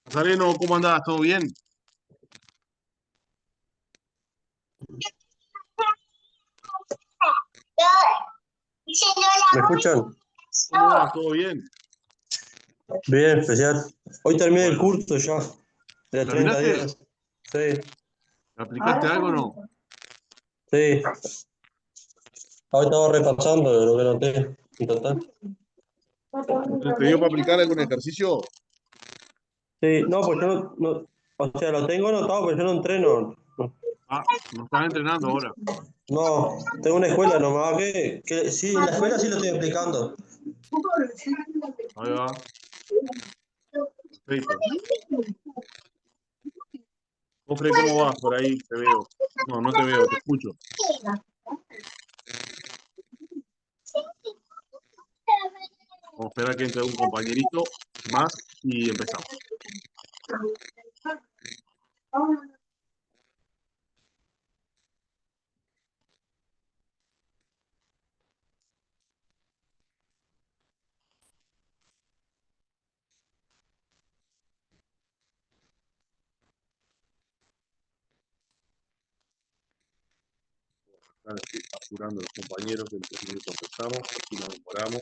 Nazareno, ¿cómo andás? ¿Todo bien? ¿Me escuchan? ¿Cómo vas? ¿Todo bien? Bien, especial. Hoy terminé el Bueno, curso ya, de 30 ¿terminaste? días. Sí, ¿Aplicaste algo o no? sí. Hoy estaba repasando de lo que noté en total. ¿Te dio para aplicar algún ejercicio? Sí, no, pues yo o sea, lo tengo anotado, pero yo no entreno. Ah, no estás entrenando ahora. No, tengo una escuela nomás que sí, en la escuela sí lo estoy aplicando. Ahí va, perfecto. Ofre, ¿cómo vas? Por ahí te veo. No, no te veo, te escucho. Vamos a esperar que entre un compañerito más y empezamos. Están apurando los compañeros, en 3 minutos empezamos, así nos demoramos.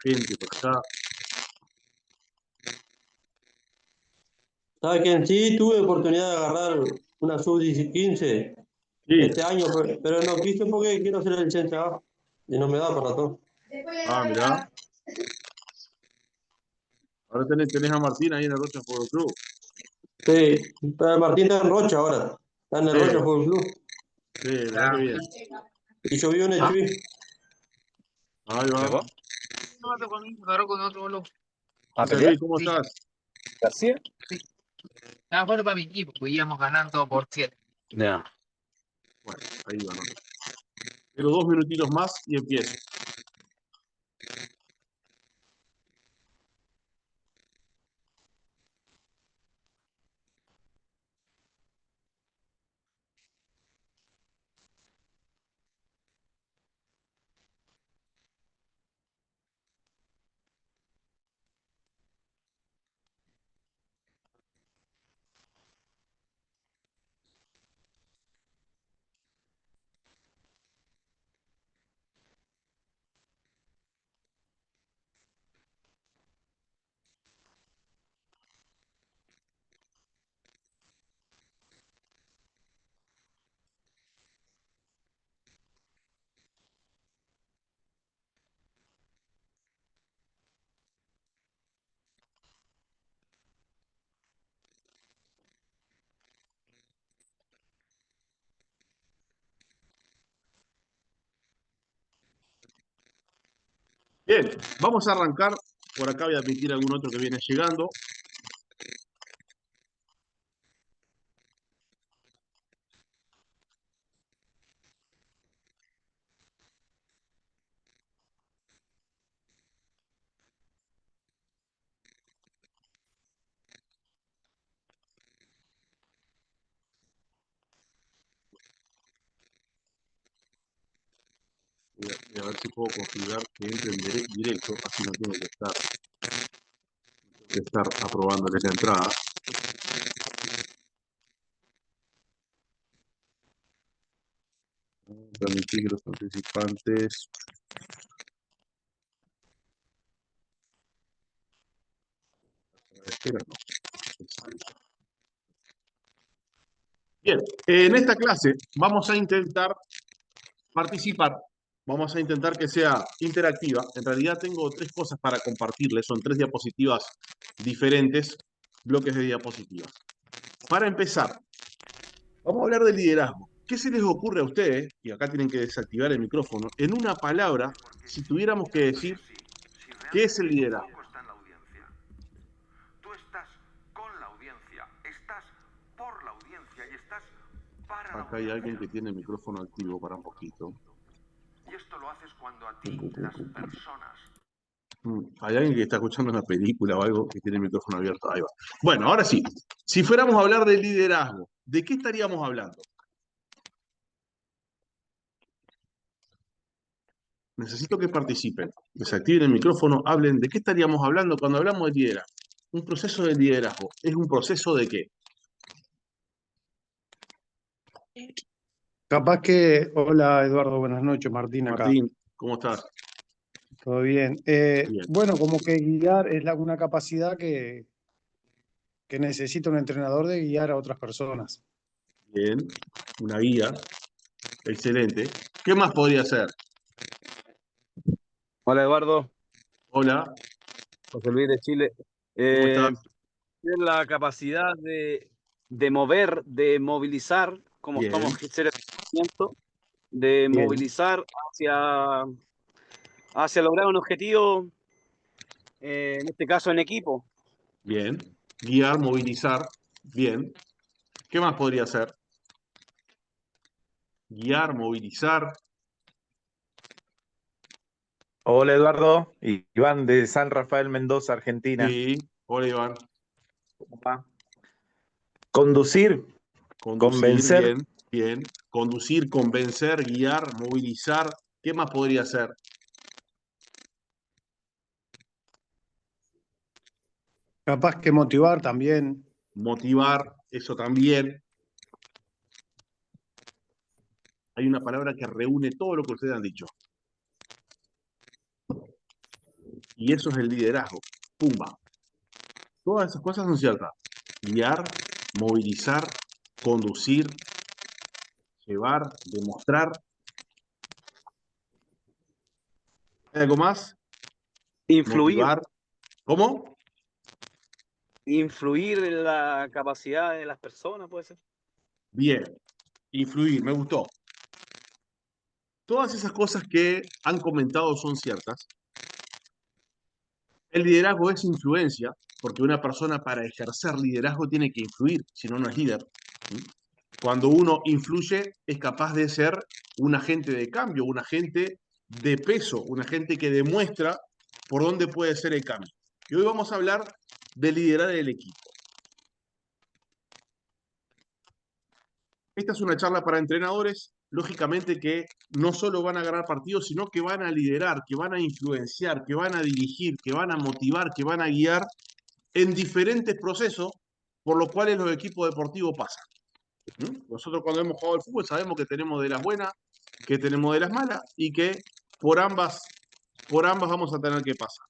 Gente por acá. ¿Sabes quién? Sí, tuve oportunidad de agarrar una sub-15 Sí. este año, pero no quise porque quiero hacer el licencia A y no me da para todo. Ah, mirá. Ahora tenés a Martín ahí en el Rocha Fútbol Club. Sí, pero Martín está en Rocha ahora. Está en el Sí, Rocha Fútbol Club. sí, mirá que bien. Y yo vivo en el Chuy. Ahí va. ¿Llegó? No, te poní, agarró con otro boludo. ¿A José pelear? Luis, ¿cómo Sí. estás? ¿García? Sí. Estaba jugando para mi equipo, pues íbamos ganando por 7. Ya. Bueno, ahí va, ¿no? Pero 2 minutitos más y empiezo. Bien, vamos a arrancar. Por acá voy a admitir algún otro que viene llegando. Voy a ver si puedo configurar que entre en directo, así no tengo que estar aprobándole la entrada. Permitir que los participantes. Espera, no. Bien, en esta clase vamos a intentar participar. Vamos a intentar que sea interactiva. En realidad tengo 3 cosas para compartirles. Son 3 diapositivas diferentes, bloques de diapositivas. Para empezar, vamos a hablar de liderazgo. ¿Qué se les ocurre a ustedes? Y acá tienen que desactivar el micrófono. En una palabra, si tuviéramos que decir qué es el liderazgo. Está en la audiencia. Tú estás con la audiencia, estás por la audiencia y estás para la Acá hay alguien que audiencia. tiene el micrófono activo para un poquito. Y esto lo haces cuando a ti las personas Hay alguien que está escuchando una película o algo que tiene el micrófono abierto. Ahí va. Bueno, ahora sí. Si fuéramos a hablar de liderazgo, ¿de qué estaríamos hablando? Necesito que participen, desactiven el micrófono, hablen de qué estaríamos hablando cuando hablamos de liderazgo. Un proceso de liderazgo, ¿es un proceso de qué? Capaz que, hola Eduardo, buenas noches, Martín acá, Martín, ¿cómo estás? todo bien. Bien. Bueno, como que guiar es una capacidad que necesita un entrenador de guiar a otras personas. Bien, una guía, excelente. ¿Qué más podría ser? Hola Eduardo, Hola, José Luis de Chile. ¿cómo Eh, estás? Tener la capacidad de mover, de movilizar, como Bien, somos seres de movimiento, de bien, movilizar hacia lograr un objetivo, en este caso en equipo. bien. Guiar, movilizar, bien. ¿Qué más podría ser? Guiar, movilizar, Hola Eduardo, Iván de San Rafael Mendoza, Argentina. sí. Hola, Iván. ¿Cómo va? Conducir, Conducir, convencer, bien, bien. Conducir, convencer, guiar, movilizar. ¿Qué más podría ser? Capaz que motivar también. Motivar, eso también. Hay una palabra que reúne todo lo que ustedes han dicho. Y eso es el liderazgo. Pumba. Todas esas cosas son ciertas. Guiar, movilizar, conducir, llevar, demostrar. ¿Hay algo más? Influir, Motivar. ¿Cómo? influir en la capacidad de las personas, puede ser. Bien. Influir, me gustó. Todas esas cosas que han comentado son ciertas. El liderazgo es influencia, porque una persona para ejercer liderazgo tiene que influir, si no, no es líder. Cuando uno influye, es capaz de ser un agente de cambio, un agente de peso, un agente que demuestra por dónde puede ser el cambio. Y hoy vamos a hablar de liderar el equipo. Esta es una charla para entrenadores, lógicamente que no solo van a ganar partidos, sino que van a liderar, que van a influenciar, que van a dirigir, que van a motivar, que van a guiar en diferentes procesos por los cuales los equipos deportivos pasan. Nosotros cuando hemos jugado al fútbol sabemos que tenemos de las buenas, que tenemos de las malas y que por ambas vamos a tener que pasar.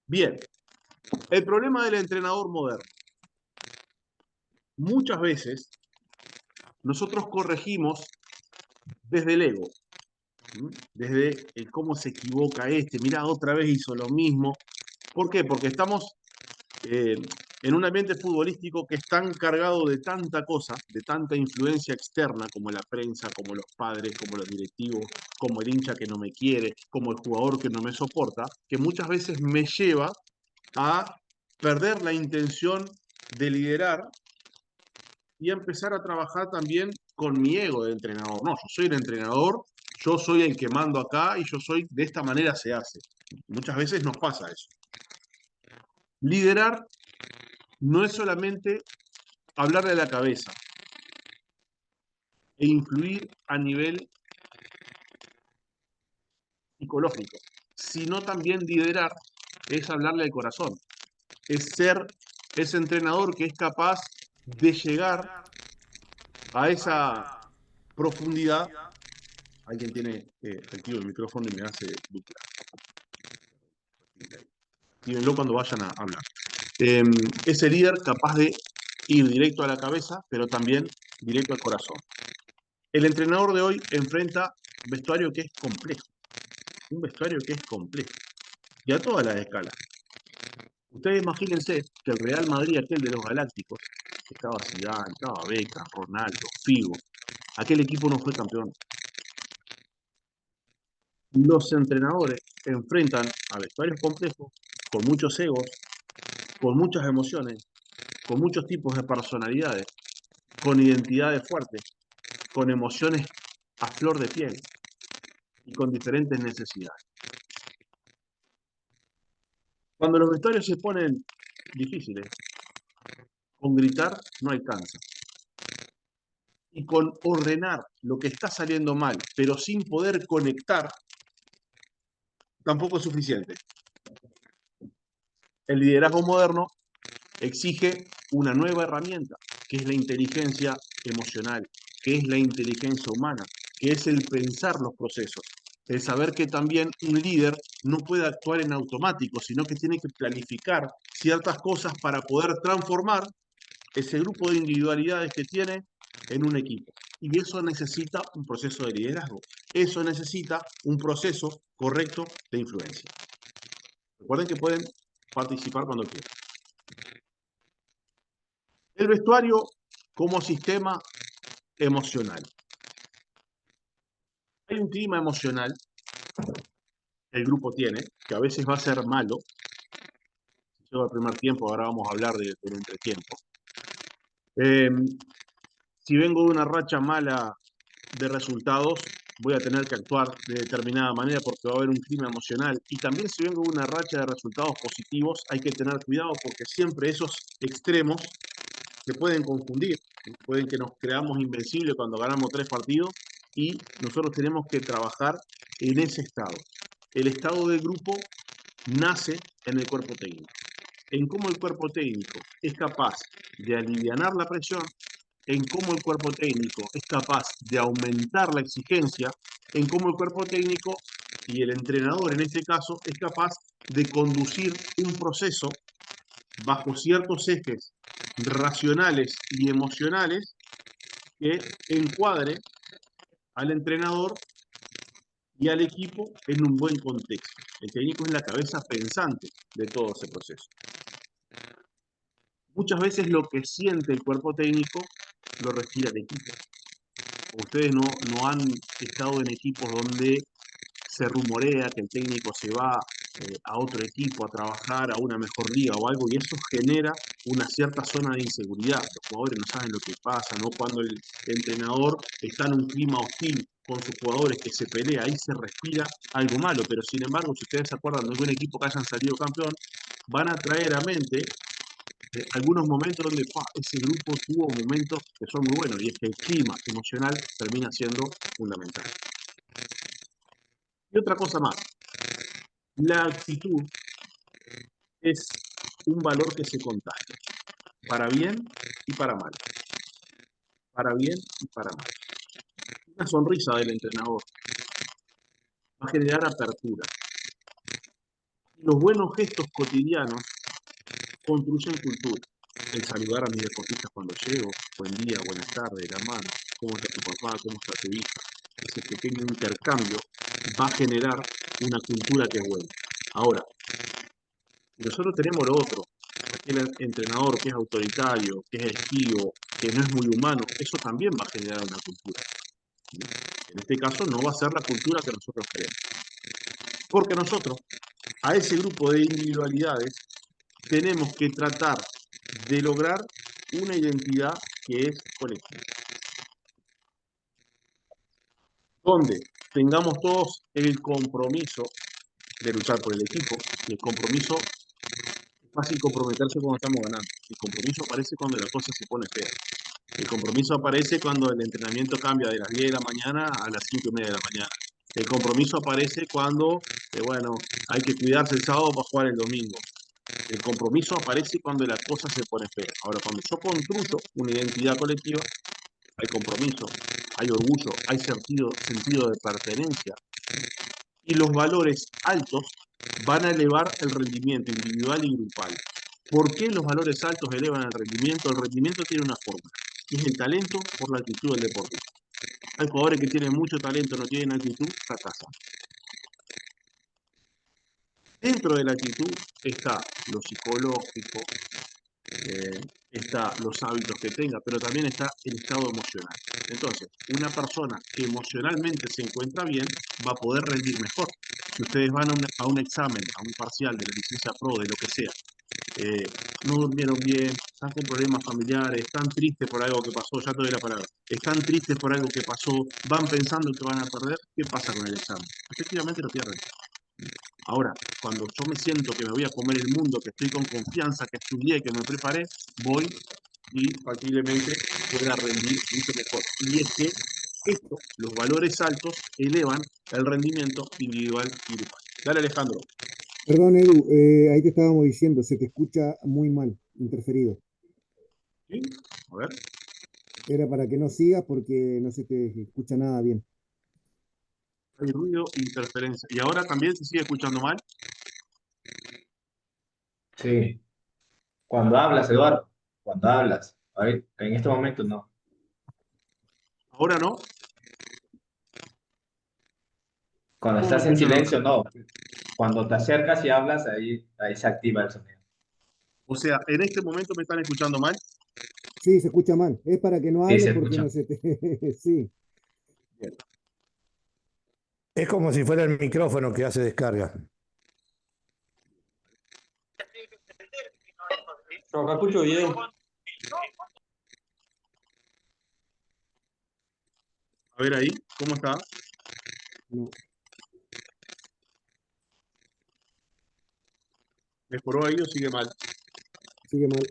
Bien, el problema del entrenador moderno. Muchas veces nosotros corregimos desde el ego, desde el cómo se equivoca este, mirá, otra vez hizo lo mismo. ¿Por qué? Porque estamos en un ambiente futbolístico que es tan cargado de tanta cosa, de tanta influencia externa, como la prensa, como los padres, como los directivos, como el hincha que no me quiere, como el jugador que no me soporta, que muchas veces me lleva a perder la intención de liderar y a empezar a trabajar también con mi ego de entrenador. No, yo soy el entrenador, yo soy el que mando acá y yo soy, de esta manera se hace. Muchas veces nos pasa eso. Liderar no es solamente hablarle a la cabeza e influir a nivel psicológico, sino también liderar es hablarle al corazón, es ser ese entrenador que es capaz de llegar a esa profundidad. Alguien tiene activo el micrófono y me hace dupla. Díganlo cuando vayan a hablar. Ese líder capaz de ir directo a la cabeza, pero también directo al corazón. El entrenador de hoy enfrenta un vestuario que es complejo. Un vestuario que es complejo. Y a todas las escalas. Ustedes imagínense que el Real Madrid, aquel de los Galácticos, estaba Zidane, estaba Beckham, Ronaldo, Figo. Aquel equipo no fue campeón. Los entrenadores enfrentan a vestuarios complejos, con muchos egos, con muchas emociones, con muchos tipos de personalidades, con identidades fuertes, con emociones a flor de piel y con diferentes necesidades. Cuando los vestuarios se ponen difíciles, con gritar no alcanza. Y con ordenar lo que está saliendo mal, pero sin poder conectar, tampoco es suficiente. El liderazgo moderno exige una nueva herramienta, que es la inteligencia emocional, que es la inteligencia humana, que es el pensar los procesos, el saber que también un líder no puede actuar en automático, sino que tiene que planificar ciertas cosas para poder transformar ese grupo de individualidades que tiene en un equipo. Y eso necesita un proceso de liderazgo. Eso necesita un proceso correcto de influencia. Recuerden que pueden participar cuando quieran. El vestuario como sistema emocional. Hay un clima emocional que el grupo tiene, que a veces va a ser malo. Si llega el primer tiempo, ahora vamos a hablar del entretiempo. Si vengo de una racha mala de resultados, voy a tener que actuar de determinada manera porque va a haber un clima emocional. Y también si vengo de una racha de resultados positivos, hay que tener cuidado porque siempre esos extremos se pueden confundir. Pueden que nos creamos invencibles cuando ganamos 3 partidos y nosotros tenemos que trabajar en ese estado. El estado de grupo nace en el cuerpo técnico. En cómo el cuerpo técnico es capaz de alivianar la presión, en cómo el cuerpo técnico es capaz de aumentar la exigencia, en cómo el cuerpo técnico y el entrenador en este caso es capaz de conducir un proceso bajo ciertos ejes racionales y emocionales que encuadre al entrenador y al equipo en un buen contexto. El técnico es la cabeza pensante de todo ese proceso. Muchas veces lo que siente el cuerpo técnico lo respira el equipo. Ustedes no han estado en equipos donde se rumorea que el técnico se va a otro equipo a trabajar a una mejor liga o algo, y eso genera una cierta zona de inseguridad. Los jugadores no saben lo que pasa, ¿no? Cuando el entrenador está en un clima hostil con sus jugadores que se pelea, ahí se respira algo malo, pero sin embargo, si ustedes se acuerdan de algún equipo que hayan salido campeón, van a traer a mente algunos momentos donde ese grupo tuvo momentos que son muy buenos, y es que el clima emocional termina siendo fundamental. Y otra cosa más, la actitud es un valor que se contagia, para bien y para mal. Para bien y para mal. Una sonrisa del entrenador va a generar apertura. Los buenos gestos cotidianos construyen cultura. El saludar a mis deportistas cuando llego, buen día, buenas tardes, la mano, cómo está tu papá, cómo está tu hija. Ese pequeño intercambio va a generar una cultura que es buena. Ahora, nosotros tenemos lo otro, aquel entrenador que es autoritario, que es esquivo, que no es muy humano, eso también va a generar una cultura. En este caso no va a ser la cultura que nosotros queremos. Porque nosotros, a ese grupo de individualidades, tenemos que tratar de lograr una identidad que es colectiva. Donde tengamos todos el compromiso de luchar por el equipo, y el compromiso es fácil comprometerse cuando estamos ganando. El compromiso aparece cuando la cosa se pone fea. El compromiso aparece cuando el entrenamiento cambia de las 10 de la mañana a las 5:30 de la mañana. El compromiso aparece cuando, bueno, hay que cuidarse el sábado para jugar el domingo. El compromiso aparece cuando la cosa se pone fea. Ahora, cuando yo construyo una identidad colectiva, hay compromiso, hay orgullo, hay sentido de pertenencia. Y los valores altos van a elevar el rendimiento individual y grupal. ¿Por qué los valores altos elevan el rendimiento? El rendimiento tiene una fórmula, que es el talento por la actitud del deportista. Hay jugadores que tienen mucho talento, no tienen actitud, fracasan. Dentro de la actitud está lo psicológico, está los hábitos que tenga, pero también está el estado emocional. Entonces, una persona que emocionalmente se encuentra bien va a poder rendir mejor. Si ustedes van a un examen, a un parcial de la licencia pro, de lo que sea, no durmieron bien, están con problemas familiares, están tristes por algo que pasó, ya te doy la palabra, están tristes por algo que pasó, van pensando que van a perder, ¿qué pasa con el examen? Efectivamente lo pierden. Ahora, cuando yo me siento que me voy a comer el mundo, que estoy con confianza, que estudié, que me preparé, voy y factiblemente pueda rendir mucho mejor. Y es que esto, los valores altos elevan el rendimiento individual y grupal. Dale, Alejandro. Perdón, Edu, ahí te estábamos diciendo, se te escucha muy mal, interferido. ¿Sí? A ver. Era para que no sigas porque no se te escucha nada bien. Hay ruido, interferencia. ¿Y ahora también se sigue escuchando mal? Sí. Cuando hablas, Eduardo, cuando hablas. En este momento no. ¿Ahora no? Cuando ¿Cómo me estás en escuchan ahora? silencio, no. Cuando te acercas y hablas, ahí se activa el sonido. O sea, ¿en este momento me están escuchando mal? Sí, se escucha mal. Es para que no Sí, hables se porque escucha. no se te... Sí. Es como si fuera el micrófono que hace descarga. No, acá escucho bien. A ver ahí, ¿cómo está? No, ¿Mejoró ahí o sigue mal? sigue mal.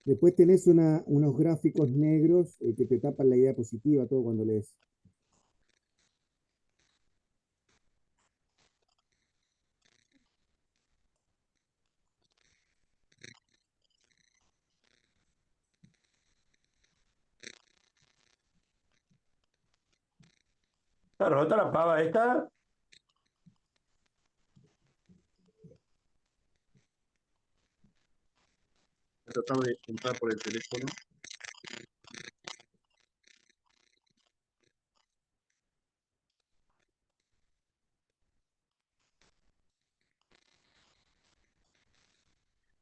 Después tenés unos gráficos negros que te tapan la idea positiva todo cuando lees. ¿Está rota la pava esta? Trataba de entrar por el teléfono.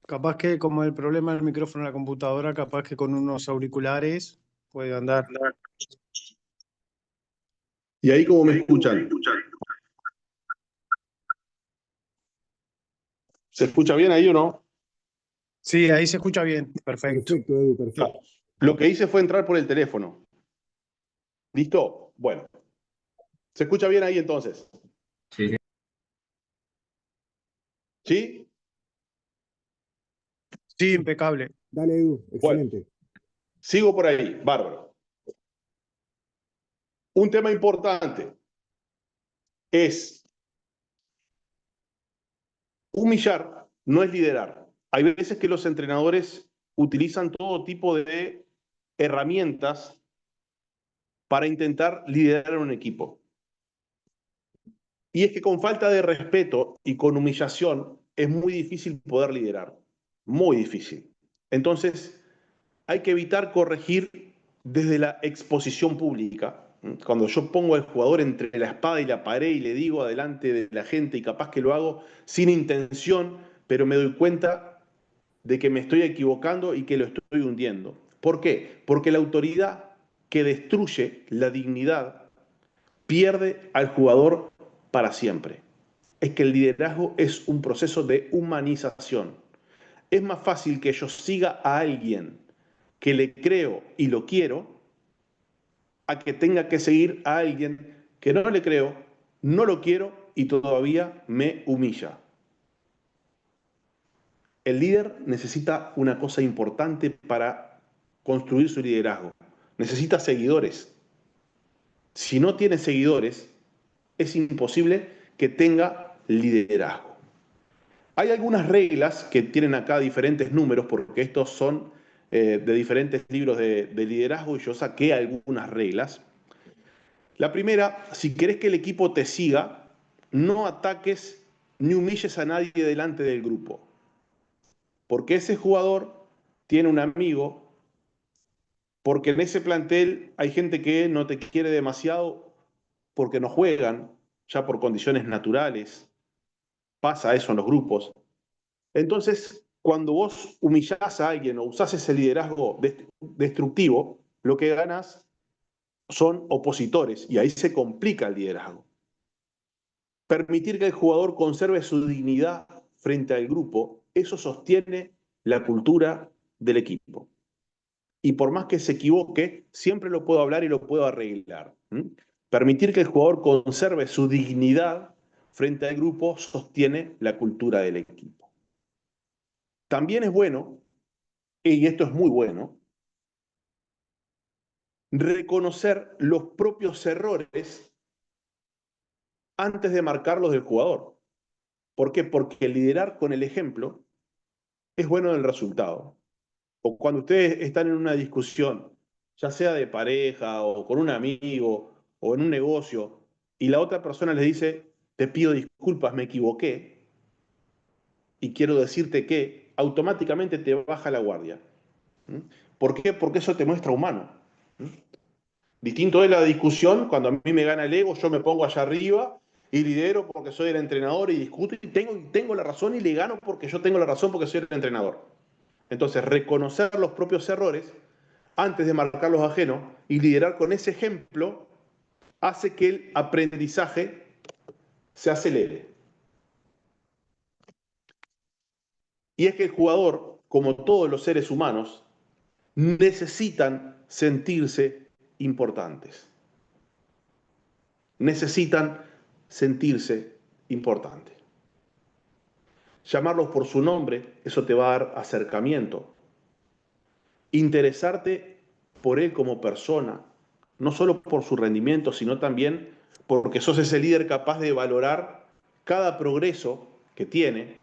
Capaz que como el problema del micrófono en la computadora, capaz que con unos auriculares puede andar. ¿Y ahí cómo me escuchan? ¿Se escucha bien ahí o no? Sí, ahí se escucha bien. Perfecto. Perfecto, Edu, perfecto. Lo que hice fue entrar por el teléfono. ¿Listo? Bueno. ¿Se escucha bien ahí entonces? Sí, sí. ¿Sí? Sí, impecable. Dale, Edu, Bueno, excelente. sigo por ahí. Bárbaro. Un tema importante es humillar, no es liderar. Hay veces que los entrenadores utilizan todo tipo de herramientas para intentar liderar un equipo. Y es que con falta de respeto y con humillación es muy difícil poder liderar. Muy difícil. Entonces, hay que evitar corregir desde la exposición pública. Cuando yo pongo al jugador entre la espada y la pared y le digo adelante de la gente, y capaz que lo hago sin intención, pero me doy cuenta de que me estoy equivocando y que lo estoy hundiendo. ¿Por qué? Porque la autoridad que destruye la dignidad pierde al jugador para siempre. Es que el liderazgo es un proceso de humanización. Es más fácil que yo siga a alguien que le creo y lo quiero, a que tenga que seguir a alguien que no le creo, no lo quiero y todavía me humilla. El líder necesita una cosa importante para construir su liderazgo. Necesita seguidores. Si no tiene seguidores, es imposible que tenga liderazgo. Hay algunas reglas que tienen acá diferentes números, porque estos son de diferentes libros de liderazgo y yo saqué algunas reglas. La primera, si querés que el equipo te siga, no ataques ni humilles a nadie delante del grupo, porque ese jugador tiene un amigo, porque en ese plantel hay gente que no te quiere demasiado porque no juegan, ya por condiciones naturales. Pasa eso en los grupos. Entonces, cuando vos humillás a alguien o usás ese liderazgo destructivo, lo que ganas son opositores y ahí se complica el liderazgo. Permitir que el jugador conserve su dignidad frente al grupo, eso sostiene la cultura del equipo. Y por más que se equivoque, siempre lo puedo hablar y lo puedo arreglar. Permitir que el jugador conserve su dignidad frente al grupo sostiene la cultura del equipo. También es bueno, y esto es muy bueno, reconocer los propios errores antes de marcarlos del jugador. ¿Por qué? Porque liderar con el ejemplo es bueno en el resultado. O cuando ustedes están en una discusión, ya sea de pareja o con un amigo o en un negocio, y la otra persona les dice, te pido disculpas, me equivoqué, y quiero decirte que automáticamente te baja la guardia. ¿Por qué? Porque eso te muestra humano. Distinto es la discusión, cuando a mí me gana el ego, yo me pongo allá arriba y lidero porque soy el entrenador y discuto y tengo la razón y le gano porque yo tengo la razón porque soy el entrenador. Entonces, reconocer los propios errores antes de marcar los ajenos y liderar con ese ejemplo hace que el aprendizaje se acelere. Y es que el jugador, como todos los seres humanos, necesitan sentirse importantes. Necesitan sentirse importantes. Llamarlos por su nombre, eso te va a dar acercamiento. Interesarte por él como persona, no solo por su rendimiento, sino también porque sos ese líder capaz de valorar cada progreso que tiene.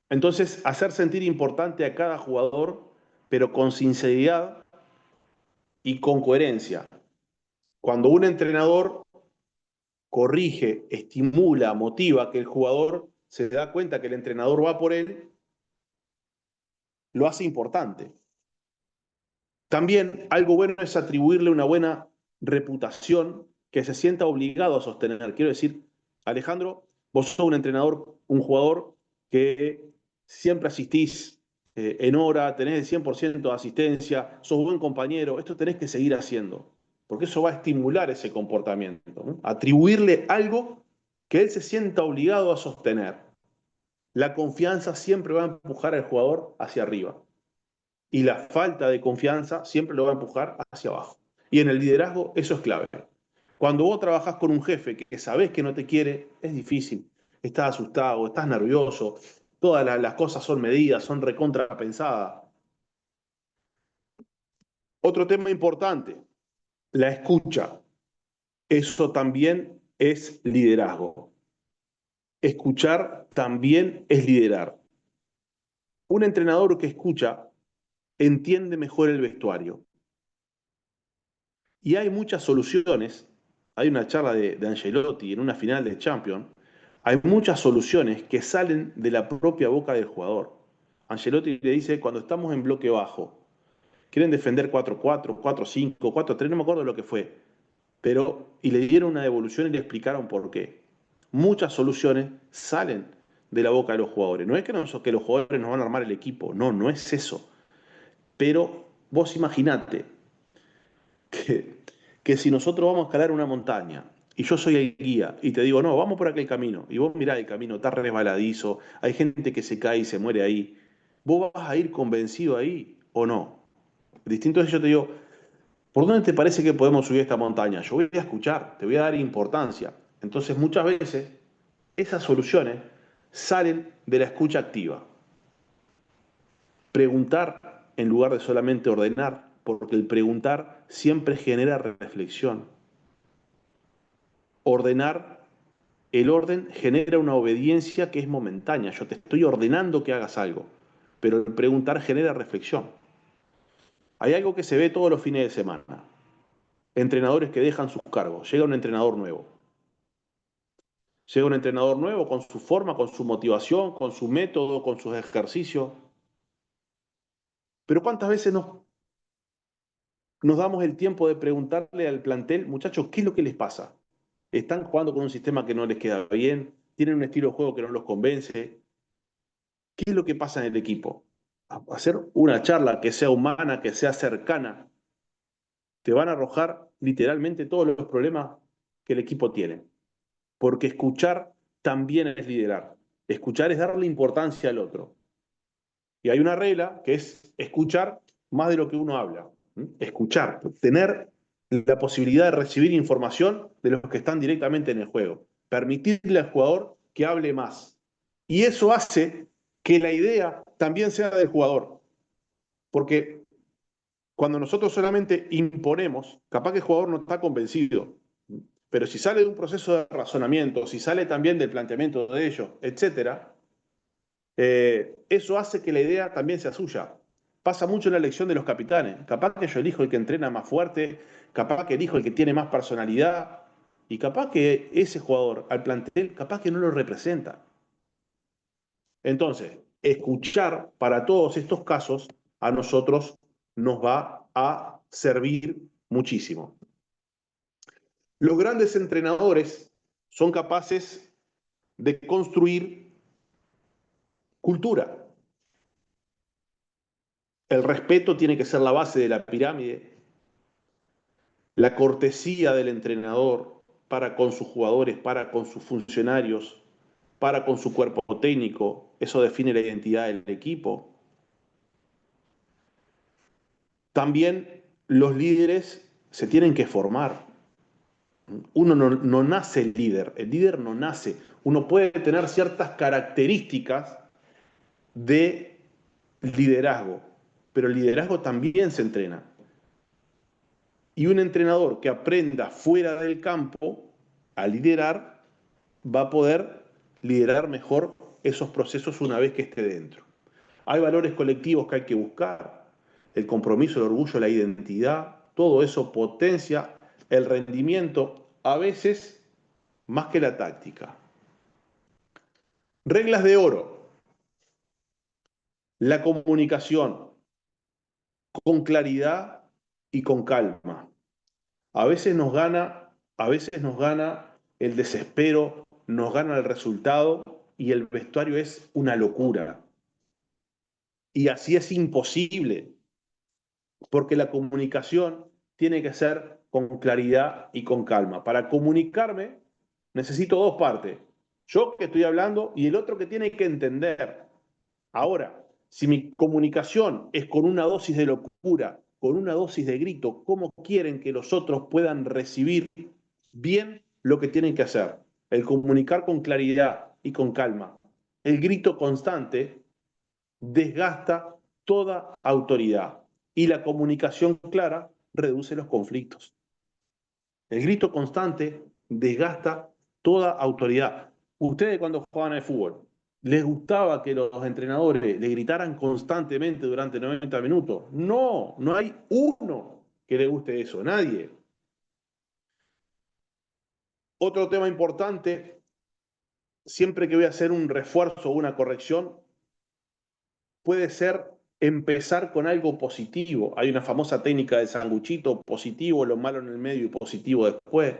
Entonces, hacer sentir importante a cada jugador, pero con sinceridad y con coherencia. Cuando un entrenador corrige, estimula, motiva, que el jugador se da cuenta que el entrenador va por él, lo hace importante. También algo bueno es atribuirle una buena reputación que se sienta obligado a sostener. Quiero decir, Alejandro, vos sos un entrenador, un jugador que siempre asistís en hora, tenés el 100% de asistencia, sos buen compañero, esto tenés que seguir haciendo, porque eso va a estimular ese comportamiento, ¿no? Atribuirle algo que él se sienta obligado a sostener. La confianza siempre va a empujar al jugador hacia arriba. Y la falta de confianza siempre lo va a empujar hacia abajo. Y en el liderazgo eso es clave. Cuando vos trabajás con un jefe que sabés que no te quiere, es difícil. Estás asustado, estás nervioso, todas las cosas son medidas, son recontrapensadas. Otro tema importante, la escucha. Eso también es liderazgo. Escuchar también es liderar. Un entrenador que escucha entiende mejor el vestuario. Y hay muchas soluciones. Hay una charla de Ancelotti en una final de Champions. Hay muchas soluciones que salen de la propia boca del jugador. Ancelotti le dice, cuando estamos en bloque bajo, quieren defender 4-4, 4-5, 4-3, no me acuerdo lo que fue. Y le dieron una devolución y le explicaron por qué. Muchas soluciones salen de la boca de los jugadores. No es que los jugadores nos van a armar el equipo, no es eso. Pero vos imaginate que si nosotros vamos a escalar una montaña y yo soy el guía y te digo, no, vamos por aquel camino, y vos mirá el camino, está resbaladizo, hay gente que se cae y se muere ahí, ¿vos vas a ir convencido ahí o no? Distinto es yo te digo, ¿por dónde te parece que podemos subir esta montaña? Yo voy a escuchar, te voy a dar importancia. Entonces muchas veces esas soluciones salen de la escucha activa. Preguntar en lugar de solamente ordenar, porque el preguntar siempre genera reflexión. Ordenar, el orden genera una obediencia que es momentánea. Yo te estoy ordenando que hagas algo, pero el preguntar genera reflexión. Hay algo que se ve todos los fines de semana. Entrenadores que dejan sus cargos. Llega un entrenador nuevo. Llega un entrenador nuevo con su forma, con su motivación, con su método, con sus ejercicios. Pero ¿cuántas veces nos damos el tiempo de preguntarle al plantel, muchachos, ¿qué es lo que les pasa? ¿Están jugando con un sistema que no les queda bien? ¿Tienen un estilo de juego que no los convence? ¿Qué es lo que pasa en el equipo? Hacer una charla que sea humana, que sea cercana, te van a arrojar literalmente todos los problemas que el equipo tiene. Porque escuchar también es liderar. Escuchar es darle importancia al otro. Y hay una regla que es escuchar más de lo que uno habla. Escuchar, tener la posibilidad de recibir información de los que están directamente en el juego. Permitirle al jugador que hable más. Y eso hace que la idea también sea del jugador. Porque cuando nosotros solamente imponemos, capaz que el jugador no está convencido. Pero si sale de un proceso de razonamiento, si sale también del planteamiento de ellos, etc., eso hace que la idea también sea suya. Pasa mucho en la elección de los capitanes. Capaz que yo elijo el que entrena más fuerte, capaz que elijo el que tiene más personalidad, y capaz que ese jugador al plantel, capaz que no lo representa. Entonces, escuchar para todos estos casos a nosotros nos va a servir muchísimo. Los grandes entrenadores son capaces de construir cultura. El respeto tiene que ser la base de la pirámide. La cortesía del entrenador para con sus jugadores, para con sus funcionarios, para con su cuerpo técnico, eso define la identidad del equipo. También los líderes se tienen que formar. Uno no nace el líder no nace. Uno puede tener ciertas características de liderazgo, pero el liderazgo también se entrena. Y un entrenador que aprenda fuera del campo a liderar va a poder liderar mejor esos procesos una vez que esté dentro. Hay valores colectivos que hay que buscar, el compromiso, el orgullo, la identidad, todo eso potencia el rendimiento, a veces más que la táctica. Reglas de oro. La comunicación con claridad y con calma. A veces nos gana el desespero, nos gana el resultado y el vestuario es una locura. Y así es imposible, porque la comunicación tiene que ser con claridad y con calma. Para comunicarme necesito dos partes. Yo que estoy hablando y el otro que tiene que entender. Ahora, si mi comunicación es con una dosis de locura, con una dosis de grito, ¿cómo quieren que los otros puedan recibir bien lo que tienen que hacer? El comunicar con claridad y con calma. El grito constante desgasta toda autoridad y la comunicación clara reduce los conflictos. El grito constante desgasta toda autoridad. Ustedes cuando jugaban al fútbol, ¿les gustaba que los entrenadores le gritaran constantemente durante 90 minutos? No, no hay uno que le guste eso, nadie. Otro tema importante, siempre que voy a hacer un refuerzo o una corrección, puede ser empezar con algo positivo. Hay una famosa técnica del sanguchito, positivo, lo malo en el medio y positivo después.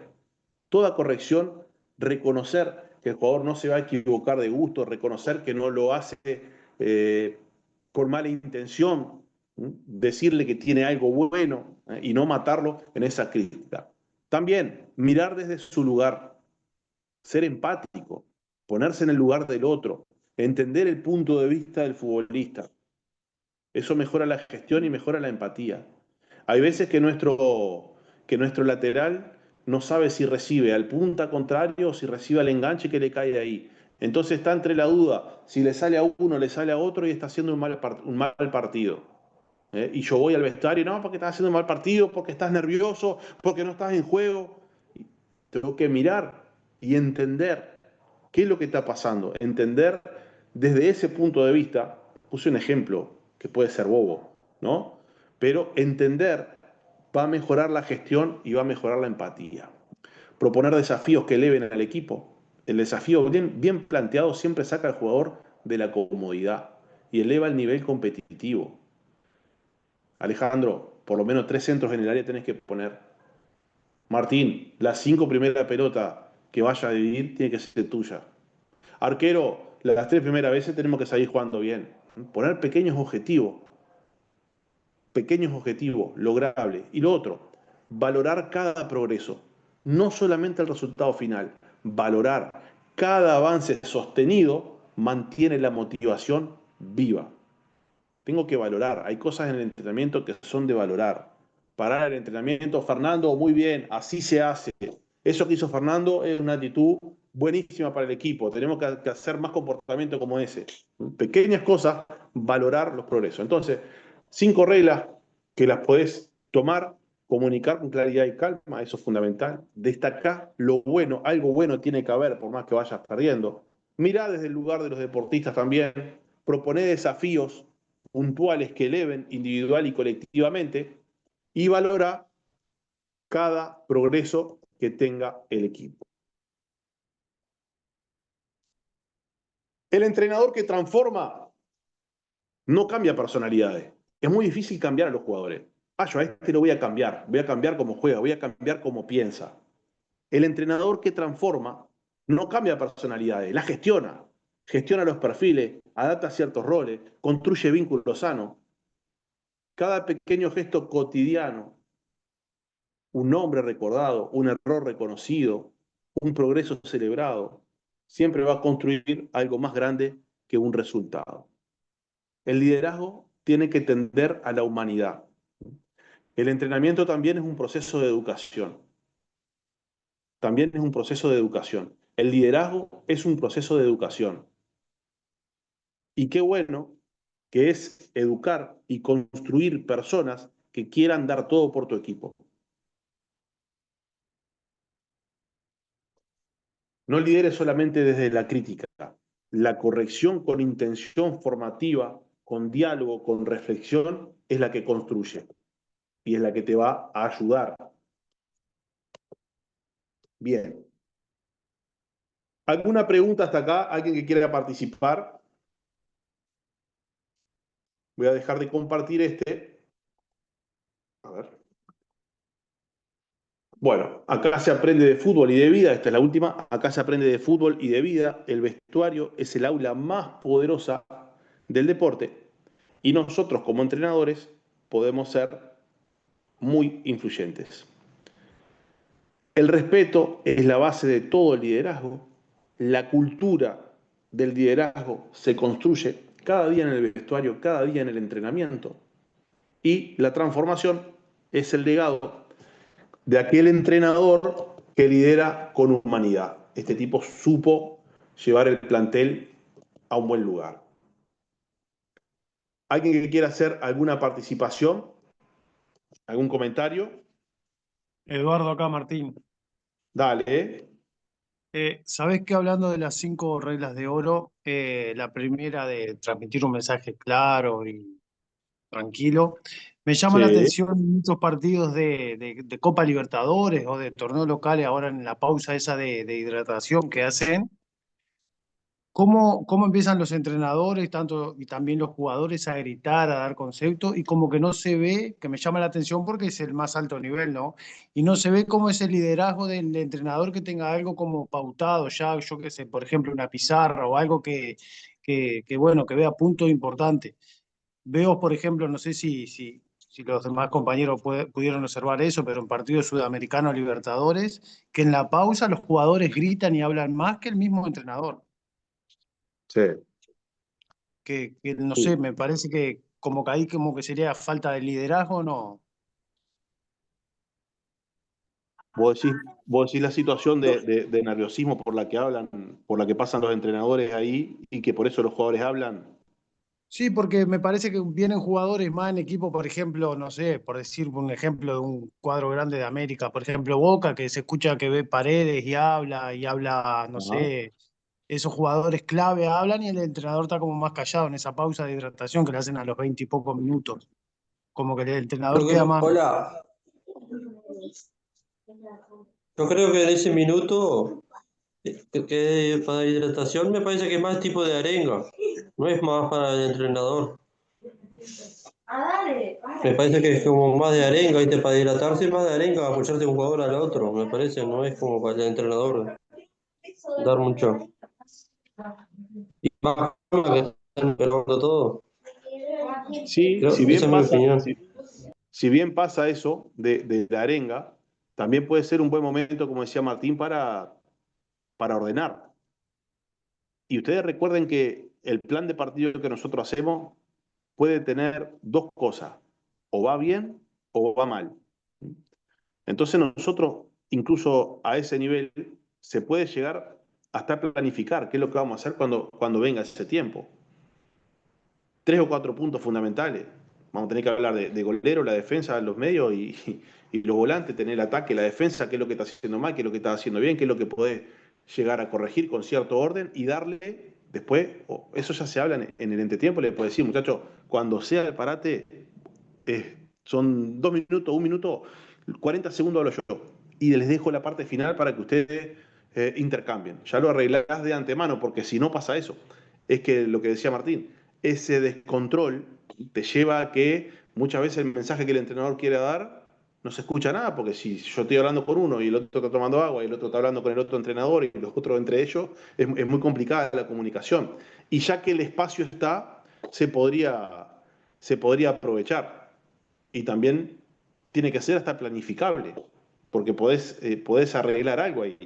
Toda corrección, reconocer que el jugador no se va a equivocar de gusto, reconocer que no lo hace con mala intención, decirle que tiene algo bueno y no matarlo en esa crítica. También mirar desde su lugar, ser empático, ponerse en el lugar del otro, entender el punto de vista del futbolista. Eso mejora la gestión y mejora la empatía. Hay veces que nuestro lateral no sabe si recibe al punta contrario o si recibe al enganche que le cae de ahí. Entonces está entre la duda si le sale a uno, le sale a otro y está haciendo un mal partido. Y yo voy al vestuario, no, porque estás haciendo un mal partido, porque estás nervioso, porque no estás en juego. Tengo que mirar y entender qué es lo que está pasando. Entender desde ese punto de vista. Puse un ejemplo que puede ser bobo, ¿no? Pero entender va a mejorar la gestión y va a mejorar la empatía. Proponer desafíos que eleven al equipo. El desafío bien planteado siempre saca al jugador de la comodidad y eleva el nivel competitivo. Alejandro, por lo menos 3 centros en el área tenés que poner. Martín, las 5 primeras pelotas que vaya a dividir tiene que ser tuya. Arquero, las 3 primeras veces tenemos que salir jugando bien. Poner pequeños objetivos logrables. Y lo otro, valorar cada progreso, no solamente el resultado final, valorar cada avance sostenido mantiene la motivación viva. Tengo que valorar, hay cosas en el entrenamiento que son de valorar. parar el entrenamiento. Fernando, muy bien, así se hace. Eso que hizo Fernando es una actitud buenísima para el equipo. Tenemos que hacer más comportamiento como ese. Pequeñas cosas, valorar los progresos. Entonces, 5 reglas que las podés tomar, comunicar con claridad y calma, eso es fundamental. Destacar lo bueno, algo bueno tiene que haber, por más que vayas perdiendo. Mirá desde el lugar de los deportistas también. Proponé desafíos puntuales que eleven individual y colectivamente y valora cada progreso que tenga el equipo. El entrenador que transforma no cambia personalidades. Es muy difícil cambiar a los jugadores. Yo a este lo voy a cambiar cómo juega, voy a cambiar cómo piensa. El entrenador que transforma no cambia personalidades, la gestiona. Gestiona los perfiles, adapta ciertos roles, construye vínculos sanos. Cada pequeño gesto cotidiano, un nombre recordado, un error reconocido, un progreso celebrado, siempre va a construir algo más grande que un resultado. El liderazgo tiene que tender a la humanidad. El entrenamiento también es un proceso de educación. También es un proceso de educación. El liderazgo es un proceso de educación. Y qué bueno que es educar y construir personas que quieran dar todo por tu equipo. No lideres solamente desde la crítica. La corrección con intención formativa, con diálogo, con reflexión, es la que construye y es la que te va a ayudar. Bien. ¿Alguna pregunta hasta acá? ¿Alguien que quiera participar? Voy a dejar de compartir este. A ver. Bueno, acá se aprende de fútbol y de vida, esta es la última, acá se aprende de fútbol y de vida, el vestuario es el aula más poderosa del deporte y nosotros como entrenadores podemos ser muy influyentes. El respeto es la base de todo el liderazgo, la cultura del liderazgo se construye cada día en el vestuario, cada día en el entrenamiento y la transformación es el legado de aquel entrenador que lidera con humanidad. Este tipo supo llevar el plantel a un buen lugar. ¿Alguien que quiera hacer alguna participación? ¿Algún comentario? Eduardo acá, Martín. Dale. ¿Sabés que hablando de las 5 reglas de oro, la primera de transmitir un mensaje claro y tranquilo, me llama la Sí. atención muchos partidos de Copa Libertadores o de torneos locales ahora en la pausa esa de hidratación que hacen? ¿Cómo empiezan los entrenadores tanto, y también los jugadores a gritar, a dar conceptos? Y como que no se ve, que me llama la atención porque es el más alto nivel, ¿no? Y no se ve cómo es el liderazgo del entrenador que tenga algo como pautado ya, yo qué sé, por ejemplo, una pizarra o algo bueno, que vea puntos importantes. Veo, por ejemplo, no sé si los demás compañeros pudieron observar eso, pero en partidos sudamericanos Libertadores, que en la pausa los jugadores gritan y hablan más que el mismo entrenador. Sí. Que no Sí. sé, me parece que como que ahí como que sería falta de liderazgo, ¿no? Vos decís la situación de nerviosismo por la que hablan, por la que pasan los entrenadores ahí y que por eso los jugadores hablan. Sí, porque me parece que vienen jugadores más en equipo, por ejemplo, no sé, por decir un ejemplo de un cuadro grande de América, por ejemplo, Boca, que se escucha que ve Paredes y habla, no Ajá. sé, esos jugadores clave hablan y el entrenador está como más callado en esa pausa de hidratación que le hacen a los 20 y pocos minutos. Como que el entrenador queda más... Hola, yo creo que en ese minuto que para hidratación me parece que es más tipo de arenga, no es más para el entrenador. Me parece que es como más de arenga, ¿viste? Para hidratarse más de arenga, apoyarse de un jugador al otro, me parece, no es como para el entrenador dar mucho. Y más que están pelando todo. Sí, Esa es mi opinión. si bien pasa eso de la arenga, también puede ser un buen momento, como decía Martín, para ordenar. Y ustedes recuerden que el plan de partido que nosotros hacemos puede tener dos cosas, o va bien o va mal. Entonces nosotros, incluso a ese nivel, se puede llegar hasta planificar qué es lo que vamos a hacer cuando venga ese tiempo. 3 o 4 puntos fundamentales. Vamos a tener que hablar de golero, la defensa, los medios y los volantes, tener el ataque, la defensa, qué es lo que está haciendo mal, qué es lo que está haciendo bien, qué es lo que podés llegar a corregir con cierto orden y darle después, eso ya se habla en el entretiempo, le puedo decir, muchachos, cuando sea el parate, son 2 minutos, 1 minuto, 40 segundos hablo yo. Y les dejo la parte final para que ustedes intercambien. Ya lo arreglás de antemano, porque si no pasa eso, es que lo que decía Martín, ese descontrol te lleva a que muchas veces el mensaje que el entrenador quiere dar no se escucha nada, porque si yo estoy hablando con uno y el otro está tomando agua y el otro está hablando con el otro entrenador y los otros entre ellos, es muy complicada la comunicación. Y ya que el espacio está, se podría aprovechar. Y también tiene que ser hasta planificable, porque podés arreglar algo ahí.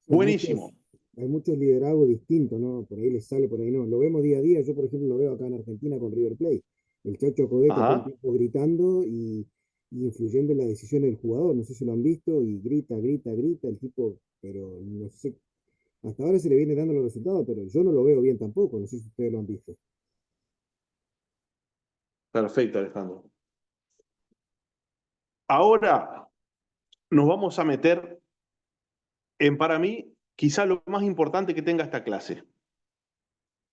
Buenísimo. Hay muchos liderazgos distintos, ¿no? Por ahí les sale, por ahí no. Lo vemos día a día. Yo, por ejemplo, lo veo acá en Argentina con River Plate. El Chacho Coudet todo el tiempo gritando y influyendo en la decisión del jugador. No sé si lo han visto y grita el tipo, pero no sé. Hasta ahora se le viene dando los resultados, pero yo no lo veo bien tampoco. No sé si ustedes lo han visto. Perfecto, Alejandro. Ahora nos vamos a meter en, para mí, quizá lo más importante que tenga esta clase,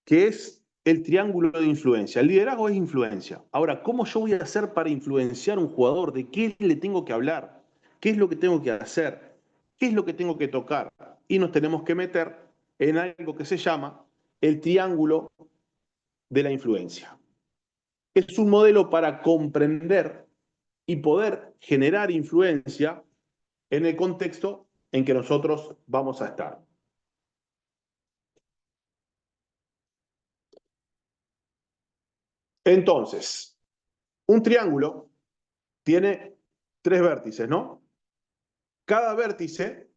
que es el triángulo de influencia. El liderazgo es influencia. Ahora, ¿cómo yo voy a hacer para influenciar a un jugador? ¿De qué le tengo que hablar? ¿Qué es lo que tengo que hacer? ¿Qué es lo que tengo que tocar? Y nos tenemos que meter en algo que se llama el triángulo de la influencia. Es un modelo para comprender y poder generar influencia en el contexto en que nosotros vamos a estar. Entonces, un triángulo tiene 3 vértices, ¿no? Cada vértice,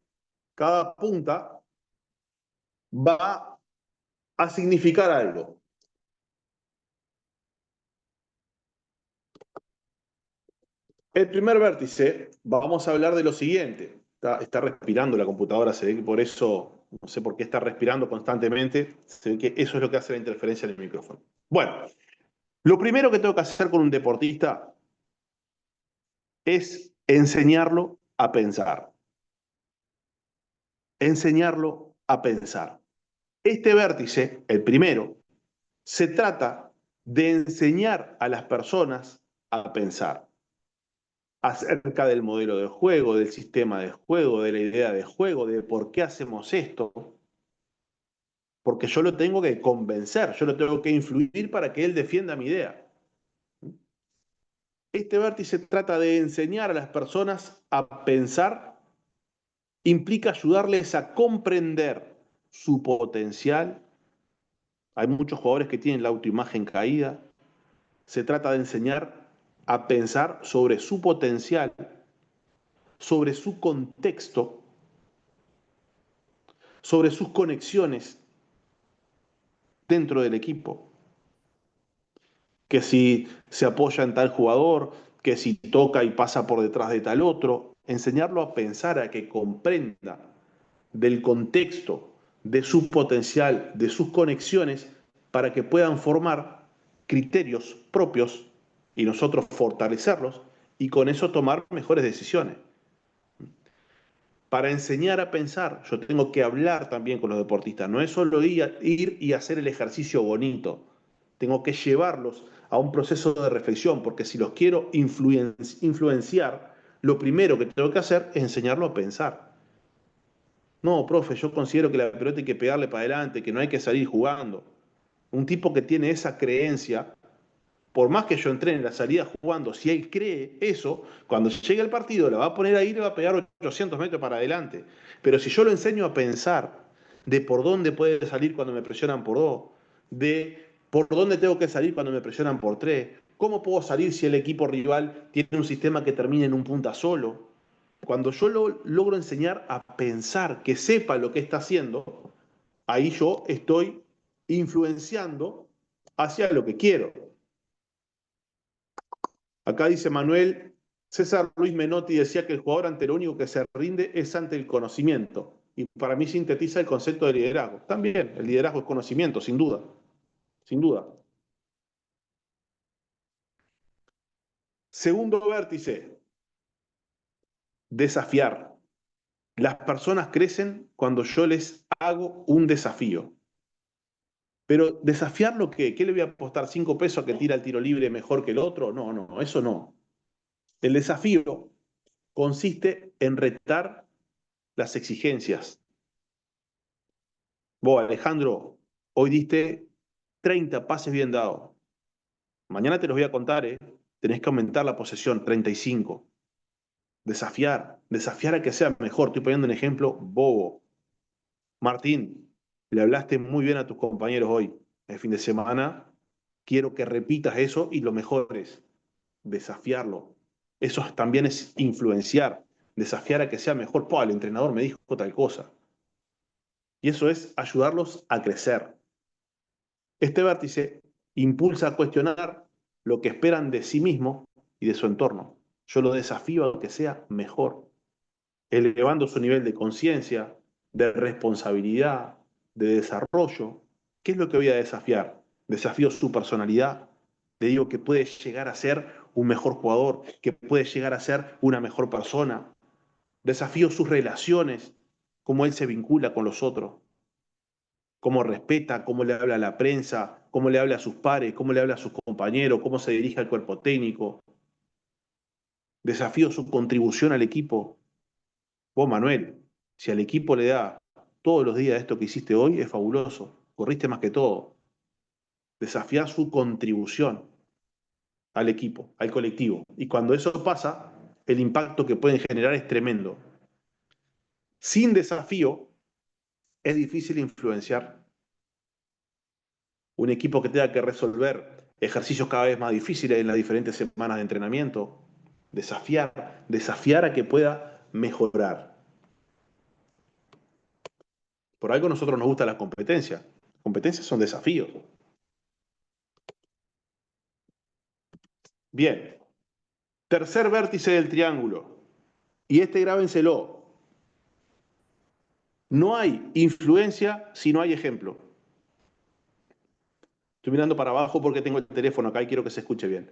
cada punta, va a significar algo. El primer vértice, vamos a hablar de lo siguiente. Está respirando la computadora, se ve que por eso, no sé por qué está respirando constantemente, se ve que eso es lo que hace la interferencia en el micrófono. Bueno, lo primero que tengo que hacer con un deportista es enseñarlo a pensar. Enseñarlo a pensar. Este vértice, el primero, se trata de enseñar a las personas a pensar acerca del modelo de juego, del sistema de juego, de la idea de juego, de por qué hacemos esto. Porque yo lo tengo que convencer, yo lo tengo que influir para que él defienda mi idea. Este vértice trata de enseñar a las personas a pensar, implica ayudarles a comprender su potencial. Hay muchos jugadores que tienen la autoimagen caída. Se trata de enseñar a pensar sobre su potencial, sobre su contexto, sobre sus conexiones dentro del equipo. Que si se apoya en tal jugador, que si toca y pasa por detrás de tal otro. Enseñarlo a pensar, a que comprenda del contexto, de su potencial, de sus conexiones, para que puedan formar criterios propios y nosotros fortalecerlos y con eso tomar mejores decisiones. Para enseñar a pensar, yo tengo que hablar también con los deportistas. No es solo ir y hacer el ejercicio bonito. Tengo que llevarlos a un proceso de reflexión, porque si los quiero influenciar, lo primero que tengo que hacer es enseñarlo a pensar. No, profe, yo considero que la pelota hay que pegarle para adelante, que no hay que salir jugando. Un tipo que tiene esa creencia, por más que yo entrene la salida jugando, si él cree eso, cuando llegue el partido la va a poner ahí y le va a pegar 800 metros para adelante. Pero si yo lo enseño a pensar de por dónde puede salir cuando me presionan por 2, de por dónde tengo que salir cuando me presionan por 3, cómo puedo salir si el equipo rival tiene un sistema que termine en un punta solo. Cuando yo lo logro enseñar a pensar, que sepa lo que está haciendo, ahí yo estoy influenciando hacia lo que quiero. Acá dice Manuel, César Luis Menotti decía que el jugador ante lo único que se rinde es ante el conocimiento. Y para mí sintetiza el concepto de liderazgo. También, el liderazgo es conocimiento, sin duda. Sin duda. Segundo vértice, desafiar. Las personas crecen cuando yo les hago un desafío. Pero desafiarlo, ¿qué? ¿Qué le voy a apostar 5 pesos a que tira el tiro libre mejor que el otro? No, no, eso no. El desafío consiste en retar las exigencias. Vos, Alejandro, hoy diste 30 pases bien dados. Mañana te los voy a contar, ¿eh? Tenés que aumentar la posesión, 35. Desafiar a que sea mejor. Estoy poniendo un ejemplo bobo. Martín, le hablaste muy bien a tus compañeros hoy, el fin de semana. Quiero que repitas eso y lo mejores. Desafiarlo. Eso también es influenciar. Desafiar a que sea mejor. El entrenador me dijo tal cosa. Y eso es ayudarlos a crecer. Este vértice impulsa a cuestionar lo que esperan de sí mismo y de su entorno. Yo lo desafío a que sea mejor, elevando su nivel de conciencia, de responsabilidad, de desarrollo. ¿Qué es lo que voy a desafiar? Desafío su personalidad. Le digo que puede llegar a ser un mejor jugador, que puede llegar a ser una mejor persona. Desafío sus relaciones, cómo él se vincula con los otros, cómo respeta, cómo le habla a la prensa, cómo le habla a sus pares, cómo le habla a sus compañeros, cómo se dirige al cuerpo técnico. Desafío su contribución al equipo. Vos, Manuel, si al equipo le da todos los días esto que hiciste hoy, es fabuloso. Corriste más que todo. Desafía su contribución al equipo, al colectivo. Y cuando eso pasa, el impacto que pueden generar es tremendo. Sin desafío, es difícil influenciar. Un equipo que tenga que resolver ejercicios cada vez más difíciles en las diferentes semanas de entrenamiento. Desafiar a que pueda mejorar. Por algo a nosotros nos gusta la competencia. Competencias son desafíos. Bien. Tercer vértice del triángulo. Y este grábenselo. No hay influencia si no hay ejemplo. Estoy mirando para abajo porque tengo el teléfono acá y quiero que se escuche bien.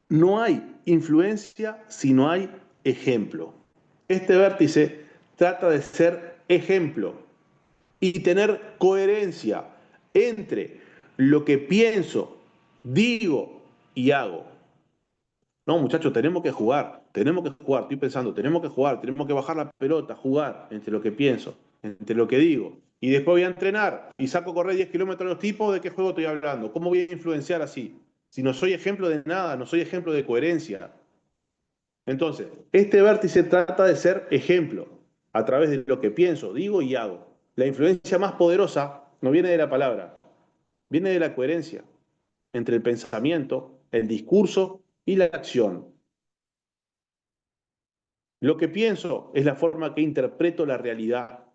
No hay influencia si no hay ejemplo. Este vértice trata de ser ejemplo y tener coherencia entre lo que pienso, digo y hago. No, muchachos, tenemos que jugar, estoy pensando, tenemos que jugar, tenemos que bajar la pelota, jugar entre lo que pienso, entre lo que digo. Y después voy a entrenar y saco a correr 10 kilómetros a los tipos, ¿de qué juego estoy hablando? ¿Cómo voy a influenciar así? Si no soy ejemplo de nada, no soy ejemplo de coherencia. Entonces, este vértice trata de ser ejemplo a través de lo que pienso, digo y hago. La influencia más poderosa no viene de la palabra, viene de la coherencia entre el pensamiento, el discurso y la acción. Lo que pienso es la forma que interpreto la realidad,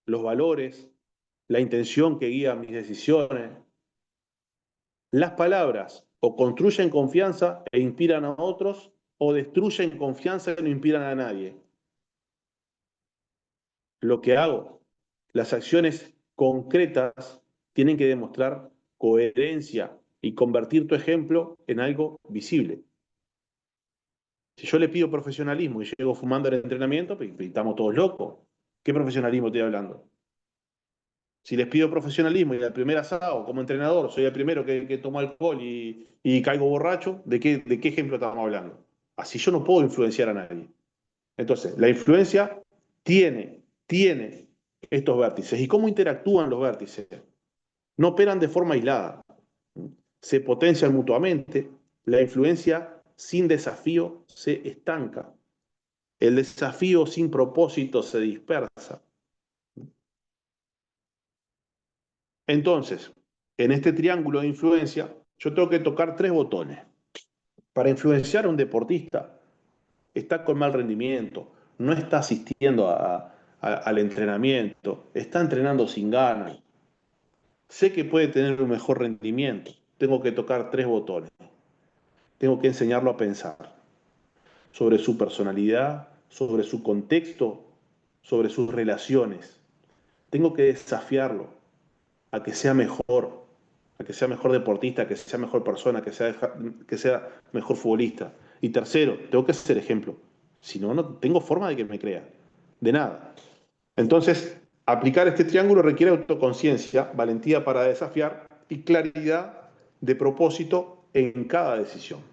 los valores, la intención que guía mis decisiones. Las palabras o construyen confianza e inspiran a otros, o destruyen confianza y no inspiran a nadie. Lo que hago, las acciones concretas tienen que demostrar coherencia y convertir tu ejemplo en algo visible. Si yo le pido profesionalismo y llego fumando el entrenamiento, pues estamos todos locos. ¿Qué profesionalismo estoy hablando? Si les pido profesionalismo y al primer asado, como entrenador, soy el primero que tomo alcohol y caigo borracho, ¿de qué ejemplo estamos hablando? Así yo no puedo influenciar a nadie. Entonces, la influencia tiene estos vértices. ¿Y cómo interactúan los vértices? No operan de forma aislada. Se potencian mutuamente. La influencia sin desafío se estanca. El desafío sin propósito se dispersa. Entonces, en este triángulo de influencia, yo tengo que tocar 3 botones. Para influenciar a un deportista, está con mal rendimiento, no está asistiendo al entrenamiento, está entrenando sin ganas. Sé que puede tener un mejor rendimiento. Tengo que tocar 3 botones. tengo que enseñarlo a pensar sobre su personalidad, sobre su contexto, sobre sus relaciones. Tengo que desafiarlo a que sea mejor, a que sea mejor deportista, que sea mejor persona, que sea mejor futbolista. Y tercero, tengo que ser ejemplo. Si no, no tengo forma de que me crea. De nada. Entonces, aplicar este triángulo requiere autoconciencia, valentía para desafiar y claridad de propósito en cada decisión.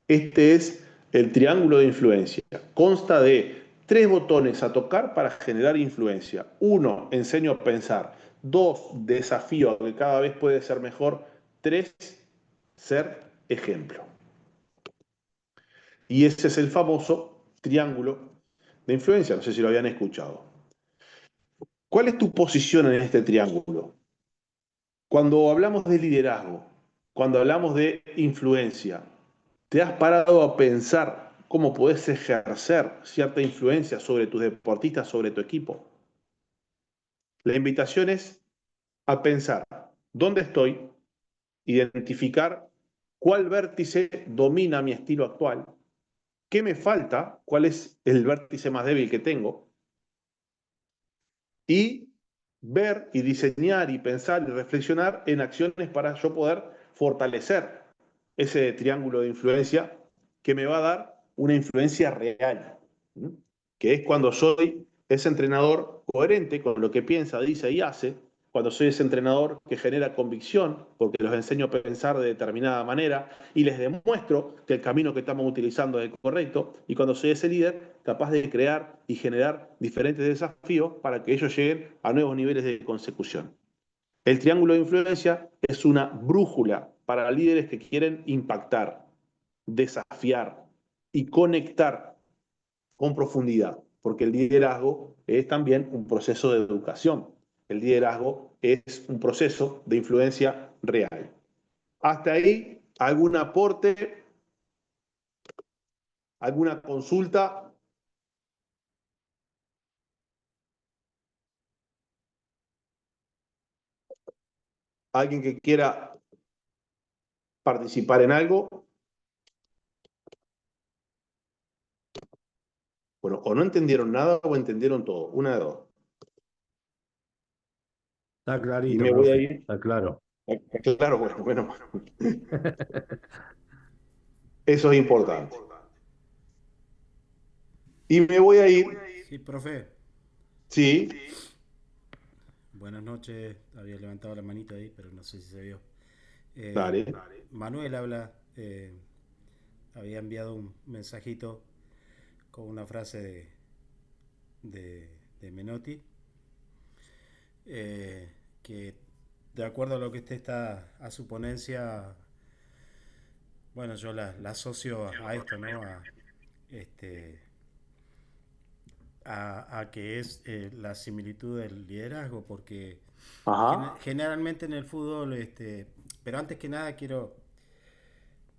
Este es el triángulo de influencia. Consta de 3 botones a tocar para generar influencia. 1, enseño a pensar. 2, desafío a que cada vez puede ser mejor. 3, ser ejemplo. Y ese es el famoso triángulo de influencia. No sé si lo habían escuchado. ¿Cuál es tu posición en este triángulo? Cuando hablamos de liderazgo, cuando hablamos de influencia, ¿te has parado a pensar cómo podés ejercer cierta influencia sobre tus deportistas, sobre tu equipo? La invitación es a pensar dónde estoy, identificar cuál vértice domina mi estilo actual, qué me falta, cuál es el vértice más débil que tengo, y ver y diseñar y pensar y reflexionar en acciones para yo poder fortalecer ese triángulo de influencia que me va a dar una influencia real, ¿sí? Que es cuando soy ese entrenador coherente con lo que piensa, dice y hace, cuando soy ese entrenador que genera convicción, porque los enseño a pensar de determinada manera y les demuestro que el camino que estamos utilizando es el correcto, y cuando soy ese líder capaz de crear y generar diferentes desafíos para que ellos lleguen a nuevos niveles de consecución. El triángulo de influencia es una brújula para líderes que quieren impactar, desafiar y conectar con profundidad, porque el liderazgo es también un proceso de educación. El liderazgo es un proceso de influencia real. Hasta ahí, ¿algún aporte? ¿Alguna consulta? ¿Alguien que quiera participar en algo? Bueno, o no entendieron nada o entendieron todo. Una de dos. Está Y clarito, me voy a profe. ir. Está claro. Claro, bueno. Eso es importante. Y me voy a ir. Sí, profe. Sí. Buenas noches. Había levantado la manita ahí, pero no sé si se vio. Dale. Manuel habla. Había enviado un mensajito con una frase de Menotti. Que de acuerdo a lo que usted está a su ponencia, bueno, yo la asocio a esto, ¿no? Este, a que es la similitud del liderazgo, porque Ajá. generalmente en el fútbol, pero antes que nada quiero,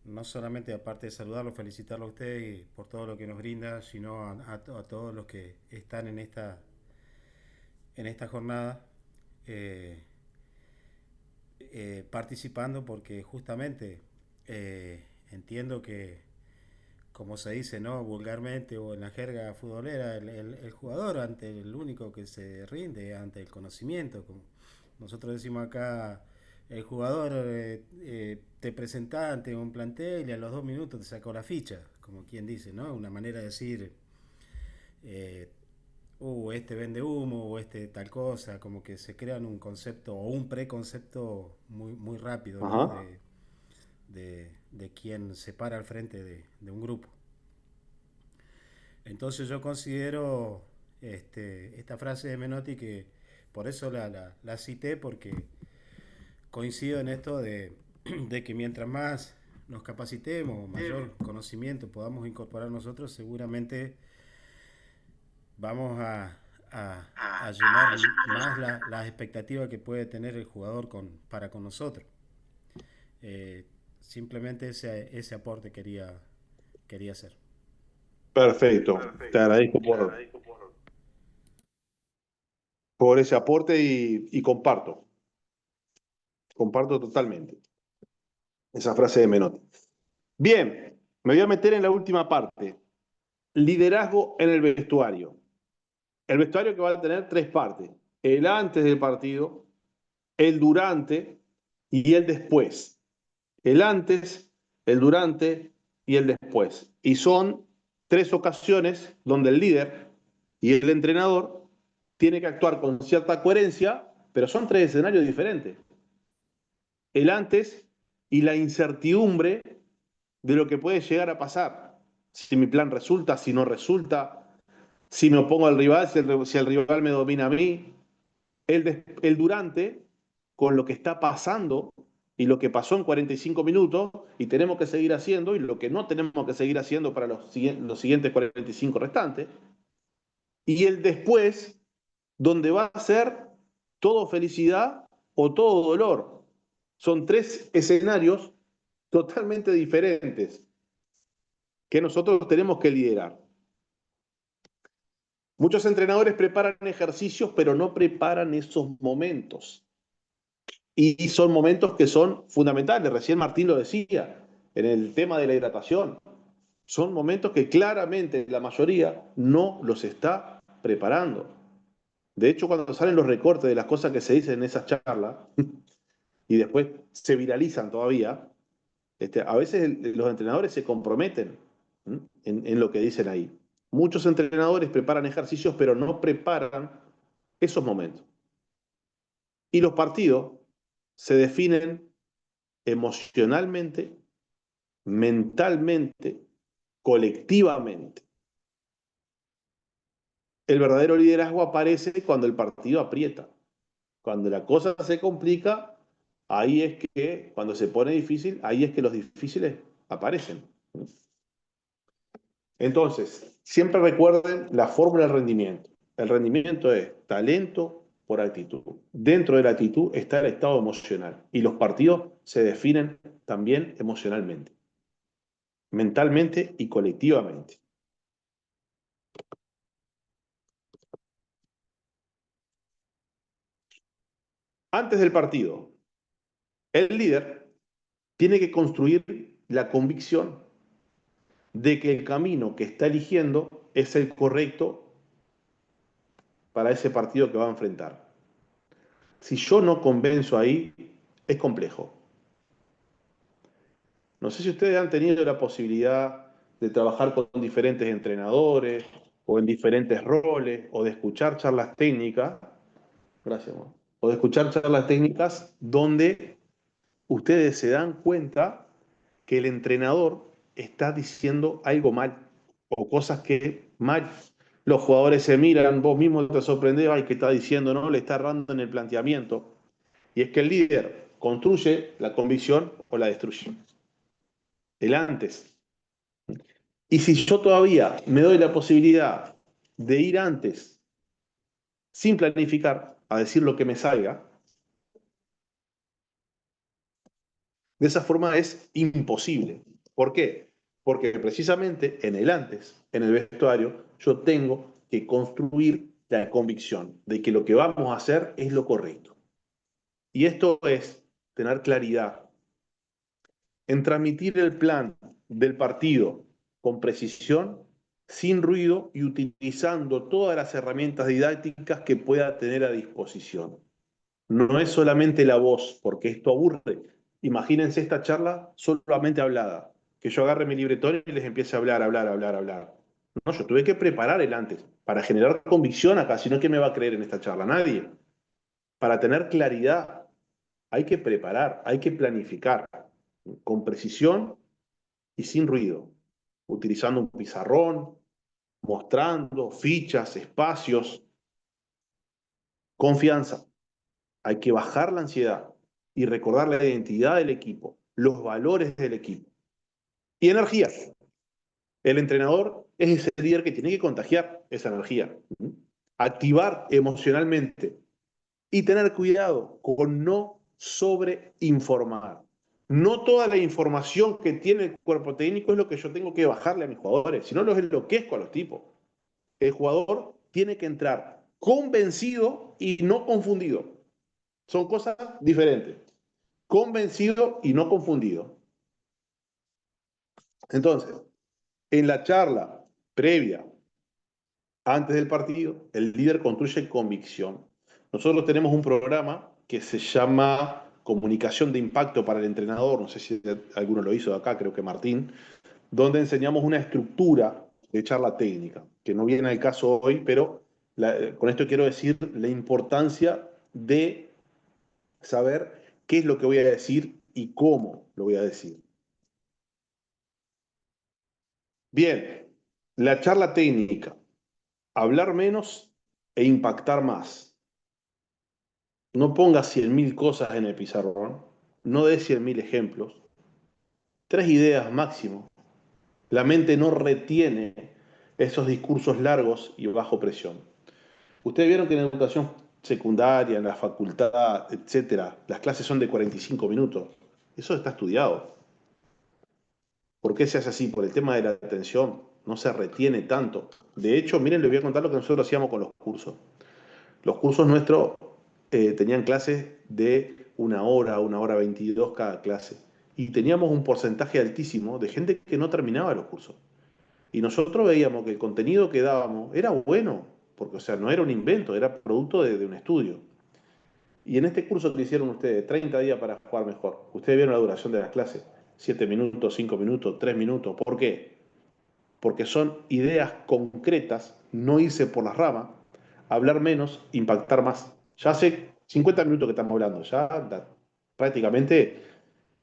no solamente aparte de saludarlo, felicitarlo a usted y por todo lo que nos brinda, sino a todos los que están en esta jornada participando, porque justamente entiendo que, como se dice, ¿no? Vulgarmente o en la jerga futbolera, el jugador ante el único que se rinde ante el conocimiento. Como nosotros decimos acá, el jugador te presenta ante un plantel y a los 2 minutos te sacó la ficha, como quien dice, ¿no? Una manera de decir, este vende humo o este tal cosa, como que se crean un concepto o un preconcepto muy, muy rápido, ¿no? Ajá. De quien se para al frente de un grupo. Entonces yo considero esta frase de Menotti, que por eso la cité, porque coincido en esto de que mientras más nos capacitemos, mayor conocimiento podamos incorporar nosotros, seguramente vamos a llenar más las expectativas que puede tener el jugador para con nosotros. Simplemente ese aporte quería hacer. Perfecto. Te agradezco por ese aporte y comparto. Comparto totalmente esa frase de Menotti. Bien, me voy a meter en la última parte. Liderazgo en el vestuario. El vestuario que va a tener 3 partes. El antes del partido, el durante y el después. El antes, el durante y el después. Y son 3 ocasiones donde el líder y el entrenador tiene que actuar con cierta coherencia, pero son 3 escenarios diferentes. El antes y la incertidumbre de lo que puede llegar a pasar. Si mi plan resulta, si no resulta, si me opongo al rival, si el rival me domina a mí. El durante, con lo que está pasando y lo que pasó en 45 minutos y tenemos que seguir haciendo y lo que no tenemos que seguir haciendo para los siguientes 45 restantes. Y el después, donde va a ser todo felicidad o todo dolor. Son 3 escenarios totalmente diferentes que nosotros tenemos que liderar. Muchos entrenadores preparan ejercicios, pero no preparan esos momentos. Y son momentos que son fundamentales. Recién Martín lo decía, en el tema de la hidratación. Son momentos que claramente la mayoría no los está preparando. De hecho, cuando salen los recortes de las cosas que se dicen en esas charlas, y después se viralizan todavía, a veces los entrenadores se comprometen en lo que dicen ahí. Muchos entrenadores preparan ejercicios, pero no preparan esos momentos. Y los partidos se definen emocionalmente, mentalmente, colectivamente. El verdadero liderazgo aparece cuando el partido aprieta. Cuando la cosa se complica, ahí es que, cuando se pone difícil, ahí es que los difíciles aparecen. Entonces, siempre recuerden la fórmula del rendimiento. El rendimiento es talento por actitud. Dentro de la actitud está el estado emocional. Y los partidos se definen también emocionalmente, mentalmente y colectivamente. Antes del partido, el líder tiene que construir la convicción de que el camino que está eligiendo es el correcto para ese partido que va a enfrentar. Si yo no convenzo ahí, es complejo. No sé si ustedes han tenido la posibilidad de trabajar con diferentes entrenadores o en diferentes roles o de escuchar charlas técnicas. Gracias, amor. O de escuchar charlas técnicas donde ustedes se dan cuenta que el entrenador está diciendo algo mal o cosas que mal. Los jugadores se miran, vos mismo te sorprendés, ay, ¿qué está diciendo? No, le está errando en el planteamiento. Y es que el líder construye la convicción o la destruye. El antes. Y si yo todavía me doy la posibilidad de ir antes, sin planificar, a decir lo que me salga, de esa forma es imposible. ¿Por qué? Porque precisamente en el antes, en el vestuario, yo tengo que construir la convicción de que lo que vamos a hacer es lo correcto. Y esto es tener claridad en transmitir el plan del partido con precisión, sin ruido y utilizando todas las herramientas didácticas que pueda tener a disposición. No es solamente la voz, porque esto aburre. Imagínense esta charla solamente hablada, que yo agarre mi libretón y les empiece a hablar. No, yo tuve que preparar el antes, para generar convicción acá, si no, ¿quién me va a creer en esta charla? Nadie. Para tener claridad, hay que preparar, hay que planificar, con precisión y sin ruido, utilizando un pizarrón, mostrando fichas, espacios. Confianza. Hay que bajar la ansiedad y recordar la identidad del equipo, los valores del equipo. Y energía. El entrenador es ese líder que tiene que contagiar esa energía. Activar emocionalmente y tener cuidado con no sobreinformar. No toda la información que tiene el cuerpo técnico es lo que yo tengo que bajarle a mis jugadores, sino los enloquezco a los tipos. El jugador tiene que entrar convencido y no confundido. Son cosas diferentes. Convencido y no confundido. Entonces, en la charla previa, antes del partido, el líder construye convicción. Nosotros tenemos un programa que se llama Comunicación de Impacto para el Entrenador, no sé si alguno lo hizo de acá, creo que Martín, donde enseñamos una estructura de charla técnica, que no viene al caso hoy, pero con esto quiero decir la importancia de saber qué es lo que voy a decir y cómo lo voy a decir. Bien, la charla técnica, hablar menos e impactar más. No pongas 100.000 cosas en el pizarrón, no des 100.000 ejemplos, 3 ideas máximo. La mente no retiene esos discursos largos y bajo presión. Ustedes vieron que en la educación secundaria, en la facultad, etcétera, las clases son de 45 minutos. Eso está estudiado. ¿Por qué se hace así? Por el tema de la atención. No se retiene tanto. De hecho, miren, les voy a contar lo que nosotros hacíamos con los cursos. Los cursos nuestros tenían clases de 1 hora 22 cada clase. Y teníamos un porcentaje altísimo de gente que no terminaba los cursos. Y nosotros veíamos que el contenido que dábamos era bueno, porque, o sea, no era un invento, era producto de un estudio. Y en este curso que hicieron ustedes, 30 días para jugar mejor, ustedes vieron la duración de las clases, 7 minutos, 5 minutos, 3 minutos. ¿Por qué? Porque son ideas concretas, no irse por las ramas, hablar menos, impactar más. Ya hace 50 minutos que estamos hablando, prácticamente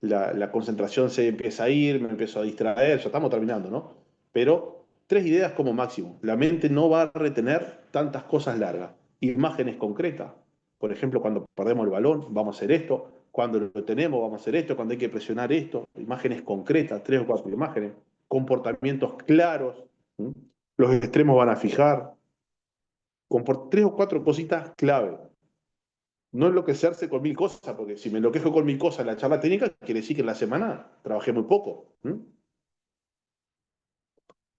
la concentración se empieza a ir, me empiezo a distraer, ya estamos terminando, ¿no? Pero 3 ideas como máximo. La mente no va a retener tantas cosas largas. Imágenes concretas. Por ejemplo, cuando perdemos el balón, vamos a hacer esto. Cuando lo tenemos, vamos a hacer esto. Cuando hay que presionar esto. Imágenes concretas, 3 o 4 imágenes. Comportamientos claros. ¿Mm? Los extremos van a fijar. 3 o 4 cositas clave. No enloquecerse con 1.000 cosas, porque si me enloquejo con 1.000 cosas en la charla técnica, quiere decir que en la semana trabajé muy poco.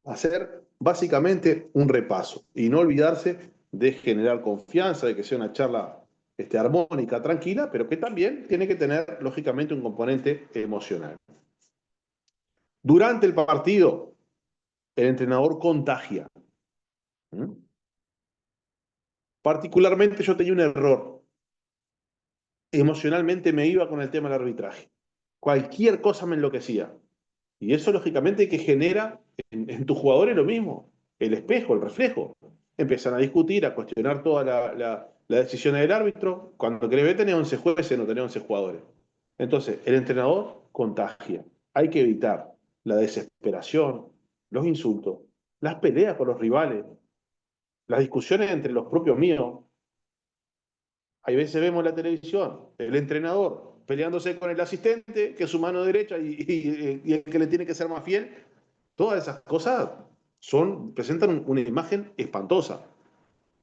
Hacer básicamente un repaso y no olvidarse de generar confianza, de que sea una charla armónica, tranquila, pero que también tiene que tener, lógicamente, un componente emocional. Durante el partido, el entrenador contagia. Particularmente yo tenía un error. Emocionalmente me iba con el tema del arbitraje. Cualquier cosa me enloquecía. Y eso, lógicamente, que genera en tus jugadores lo mismo. El espejo, el reflejo. Empiezan a discutir, a cuestionar todas las decisiones del árbitro. Cuando querés ver, tenés 11 jueces, no tenés 11 jugadores. Entonces, el entrenador contagia. Hay que evitar la desesperación, los insultos, las peleas con los rivales, las discusiones entre los propios míos. Hay veces vemos en la televisión el entrenador peleándose con el asistente, que es su mano derecha y el que le tiene que ser más fiel. Todas esas cosas presentan una imagen espantosa.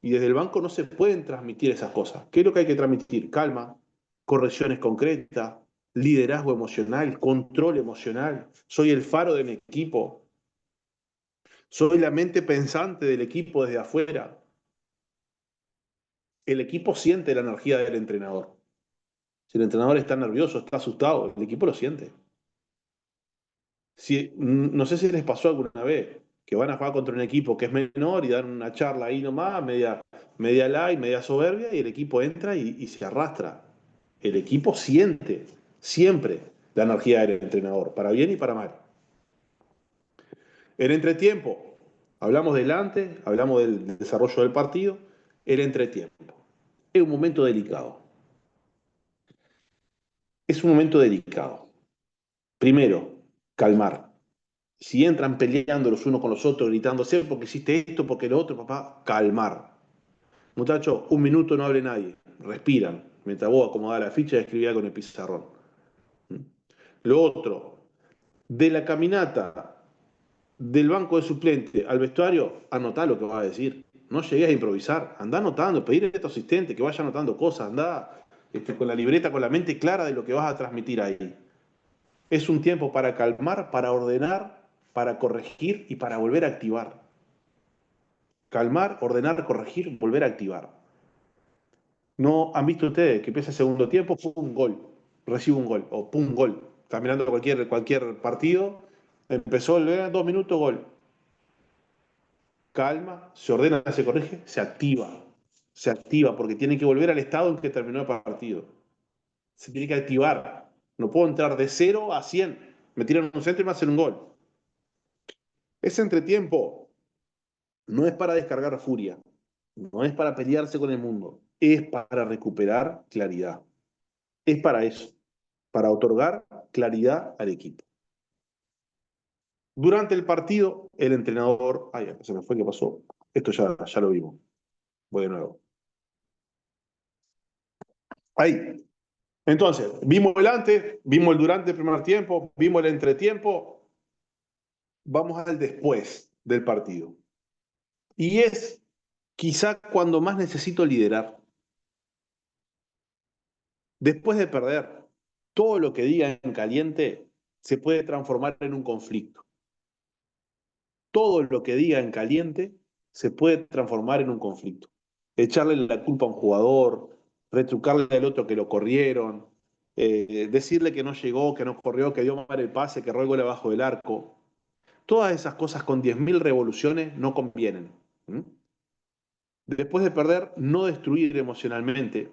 Y desde el banco no se pueden transmitir esas cosas. ¿Qué es lo que hay que transmitir? Calma, correcciones concretas, liderazgo emocional, control emocional. Soy el faro de mi equipo. Soy la mente pensante del equipo desde afuera. El equipo siente la energía del entrenador. Si el entrenador está nervioso, está asustado, el equipo lo siente. No sé si les pasó alguna vez que van a jugar contra un equipo que es menor y dan una charla ahí nomás, media light, media soberbia, y el equipo entra y se arrastra. El equipo siente siempre la energía del entrenador, para bien y para mal. El entretiempo, hablamos del antes, hablamos del desarrollo del partido. El entretiempo es un momento delicado. Es un momento delicado. Primero, calmar. Si entran peleando los unos con los otros, gritándose porque hiciste esto, porque lo otro, papá, calmar. Muchachos, 1 minuto no hable nadie. Respiran. Mientras vos acomodás la ficha y escribís con el pizarrón. Lo otro, de la caminata del banco de suplente al vestuario, anotá lo que vas a decir. No llegues a improvisar. Andá anotando, pedirle a tu asistente que vaya anotando cosas. Andá con la libreta, con la mente clara de lo que vas a transmitir ahí. Es un tiempo para calmar, para ordenar, para corregir y para volver a activar. Calmar, ordenar, corregir, volver a activar. ¿No han visto ustedes que empieza el segundo tiempo, pum, gol, recibo un gol, o pum, gol? Estás mirando cualquier partido Empezó el 2 minutos, gol. Calma, se ordena, se corrige, se activa. Se activa porque tiene que volver al estado en que terminó el partido. Se tiene que activar. No puedo entrar de 0 a 100. Me tiran un centro y me hacen un gol. Ese entretiempo no es para descargar furia. No es para pelearse con el mundo. Es para recuperar claridad. Es para eso. Para otorgar claridad al equipo. Durante el partido, el entrenador... Ay, se me fue, ¿qué pasó? Esto ya lo vimos. Voy de nuevo. Ahí. Entonces, vimos el antes, vimos el durante el primer tiempo, vimos el entretiempo. Vamos al después del partido. Y es quizá cuando más necesito liderar. Después de perder, todo lo que diga en caliente se puede transformar en un conflicto. Todo lo que diga en caliente se puede transformar en un conflicto. Echarle la culpa a un jugador, retrucarle al otro que lo corrieron, decirle que no llegó, que no corrió, que dio mal el pase, que erró el gol abajo del arco. Todas esas cosas con 10.000 revoluciones no convienen. ¿Mm? Después de perder, no destruir emocionalmente,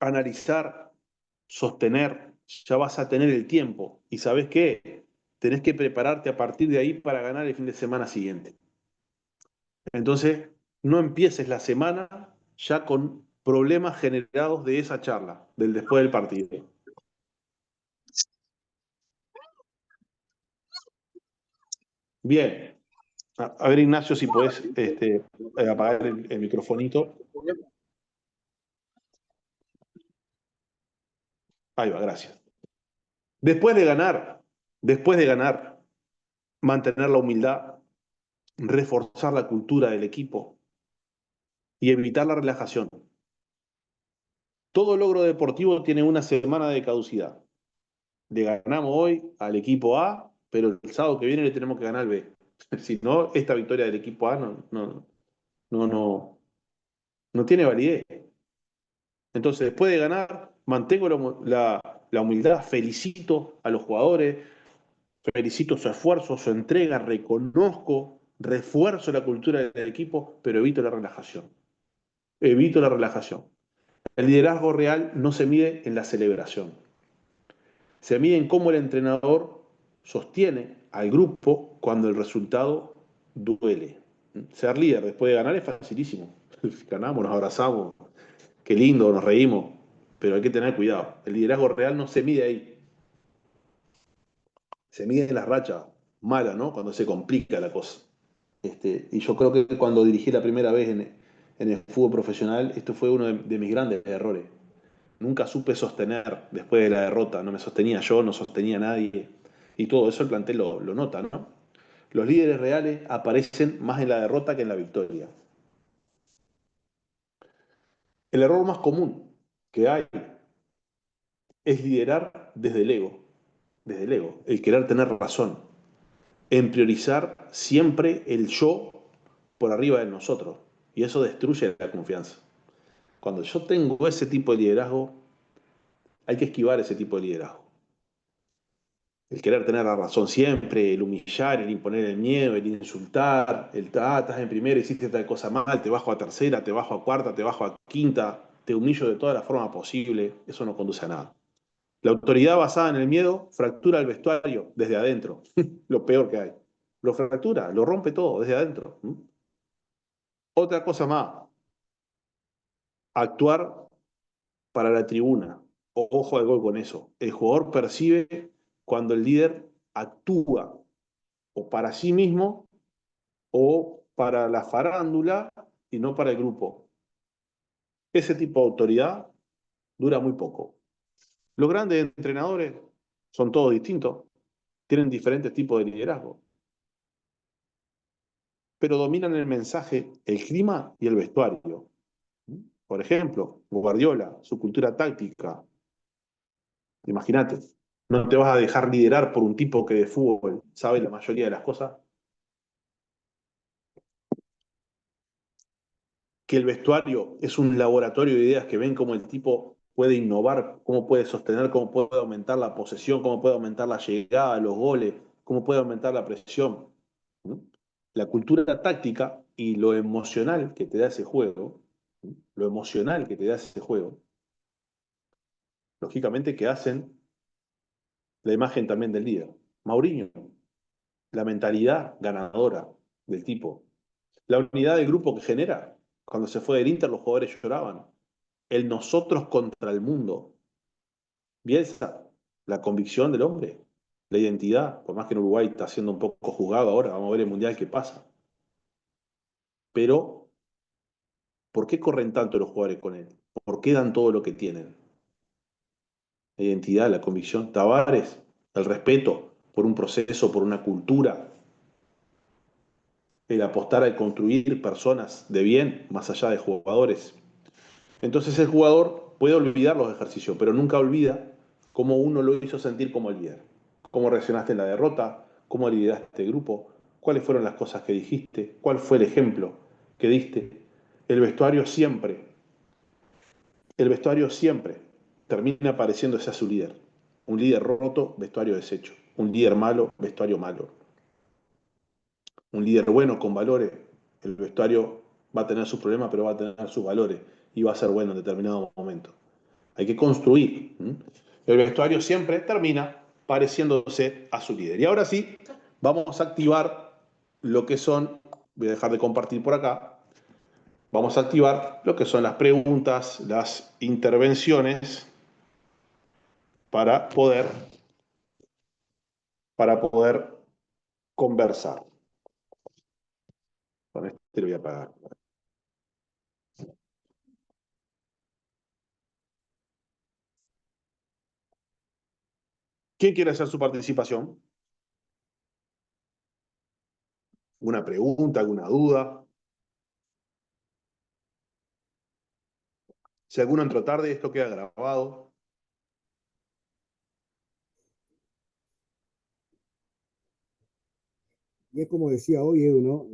analizar, sostener, ya vas a tener el tiempo. ¿Y sabes qué? Tenés que prepararte a partir de ahí para ganar el fin de semana siguiente. Entonces, no empieces la semana ya con problemas generados de esa charla, del después del partido. Bien. A ver, Ignacio, si podés apagar el microfonito. Ahí va, gracias. Después de ganar, mantener la humildad, reforzar la cultura del equipo y evitar la relajación. Todo logro deportivo tiene una semana de caducidad. Le ganamos hoy al equipo A, pero el sábado que viene le tenemos que ganar al B. Si no, esta victoria del equipo A no tiene validez. Entonces, después de ganar, mantengo la humildad, felicito a los jugadores, felicito su esfuerzo, su entrega, reconozco, refuerzo la cultura del equipo, pero evito la relajación. Evito la relajación. El liderazgo real no se mide en la celebración. Se mide en cómo el entrenador sostiene al grupo cuando el resultado duele. Ser líder después de ganar es facilísimo. Ganamos, nos abrazamos, qué lindo, nos reímos, pero hay que tener cuidado. El liderazgo real no se mide ahí. Se mide en las rachas malas, ¿no? Cuando se complica la cosa. Y yo creo que cuando dirigí la primera vez en el fútbol profesional, esto fue uno de mis grandes errores. Nunca supe sostener después de la derrota, no me sostenía yo, no sostenía nadie. Y todo eso el plantel lo nota, ¿no? Los líderes reales aparecen más en la derrota que en la victoria. El error más común que hay es liderar desde el ego, el querer tener razón, en priorizar siempre el yo por arriba de nosotros. Y eso destruye la confianza. Cuando yo tengo ese tipo de liderazgo, hay que esquivar ese tipo de liderazgo. El querer tener la razón siempre, el humillar, el imponer el miedo, el insultar, estás en primera, hiciste tal cosa mal, te bajo a tercera, te bajo a cuarta, te bajo a quinta, te humillo de toda la forma posible, eso no conduce a nada. La autoridad basada en el miedo fractura el vestuario desde adentro, lo peor que hay. Lo fractura, lo rompe todo desde adentro. Otra cosa más, actuar para la tribuna. Ojo al gol con eso. El jugador percibe cuando el líder actúa o para sí mismo o para la farándula y no para el grupo. Ese tipo de autoridad dura muy poco. Los grandes entrenadores son todos distintos, tienen diferentes tipos de liderazgo, pero dominan el mensaje, el clima y el vestuario. Por ejemplo, Guardiola, su cultura táctica. Imagínate, no te vas a dejar liderar por un tipo que de fútbol sabe la mayoría de las cosas. Que el vestuario es un laboratorio de ideas que ven cómo el tipo puede innovar, cómo puede sostener, cómo puede aumentar la posesión, cómo puede aumentar la llegada, los goles, cómo puede aumentar la presión, ¿no? La cultura táctica y lo emocional que te da ese juego, ¿no? Lo emocional que te da ese juego, lógicamente que hacen la imagen también del líder. Mourinho, la mentalidad ganadora del tipo, la unidad de grupo que genera. Cuando se fue del Inter, los jugadores lloraban. El nosotros contra el mundo. Bielsa, la convicción del hombre, la identidad, por más que en Uruguay está siendo un poco juzgado ahora, vamos a ver el Mundial qué pasa. Pero, ¿por qué corren tanto los jugadores con él? ¿Por qué dan todo lo que tienen? La identidad, la convicción. Tavares, el respeto por un proceso, por una cultura, el apostar a construir personas de bien, más allá de jugadores. Entonces el jugador puede olvidar los ejercicios, pero nunca olvida cómo uno lo hizo sentir como el líder. Cómo reaccionaste en la derrota, cómo lideraste el grupo, cuáles fueron las cosas que dijiste, cuál fue el ejemplo que diste. El vestuario siempre termina pareciéndose a su líder. Un líder roto, vestuario deshecho. Un líder malo, vestuario malo. Un líder bueno con valores, el vestuario va a tener sus problemas, pero va a tener sus valores y va a ser bueno en determinado momento. Hay que construir. El vestuario siempre termina pareciéndose a su líder. Y ahora sí, vamos a activar lo que son, voy a dejar de compartir por acá, vamos a activar lo que son las preguntas, las intervenciones para poder conversar. Con este lo voy a apagar. ¿Quién quiere hacer su participación? ¿Alguna pregunta, alguna duda? Si alguno entró tarde, esto queda grabado. Y es como decía hoy, Edu, ¿no?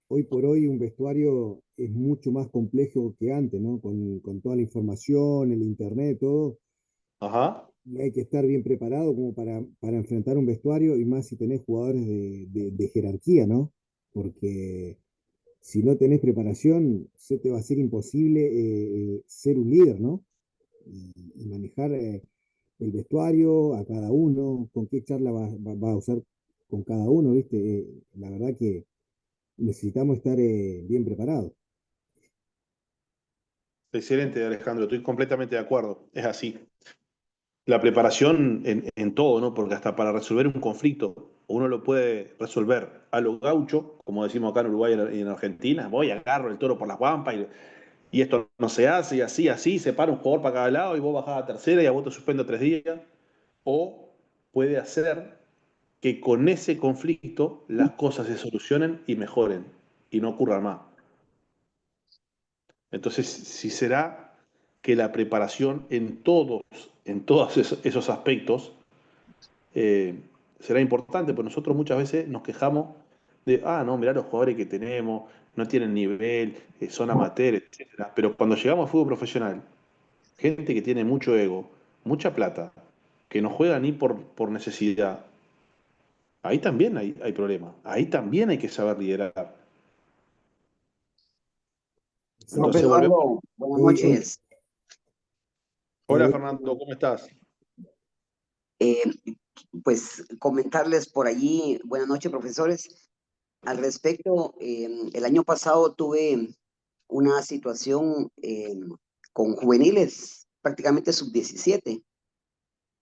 Hoy por hoy un vestuario es mucho más complejo que antes, ¿no? Con toda la información, el internet, todo. Ajá. Y hay que estar bien preparado como para enfrentar un vestuario y más si tenés jugadores de jerarquía, ¿no? Porque si no tenés preparación, se te va a hacer imposible ser un líder, ¿no? Y manejar el vestuario a cada uno, con qué charla va a usar con cada uno, ¿viste? La verdad que necesitamos estar bien preparados. Excelente, Alejandro, estoy completamente de acuerdo. Es así. La preparación en todo, ¿no? Porque hasta para resolver un conflicto, uno lo puede resolver a lo gaucho, como decimos acá en Uruguay y en Argentina. Voy, agarro el toro por las guampas y esto no se hace, y así, se para un jugador para cada lado y vos bajás a tercera y a vos te suspendo 3 días. O puede hacer que con ese conflicto las cosas se solucionen y mejoren y no ocurran más. Entonces, si será que la preparación en todos esos aspectos será importante, porque nosotros muchas veces nos quejamos de, no, mirá los jugadores que tenemos, no tienen nivel, son amateurs, etc. Pero cuando llegamos al fútbol profesional, gente que tiene mucho ego, mucha plata, que no juega ni por necesidad, ahí también hay problemas, ahí también hay que saber liderar. Profe Entonces volvemos. Eduardo, buenas Hoy, noches. Hola Fernando, ¿cómo estás? Eh, pues comentarles por allí, buenas noches, profesores. Al respecto, el año pasado tuve una situación con juveniles, prácticamente sub-17.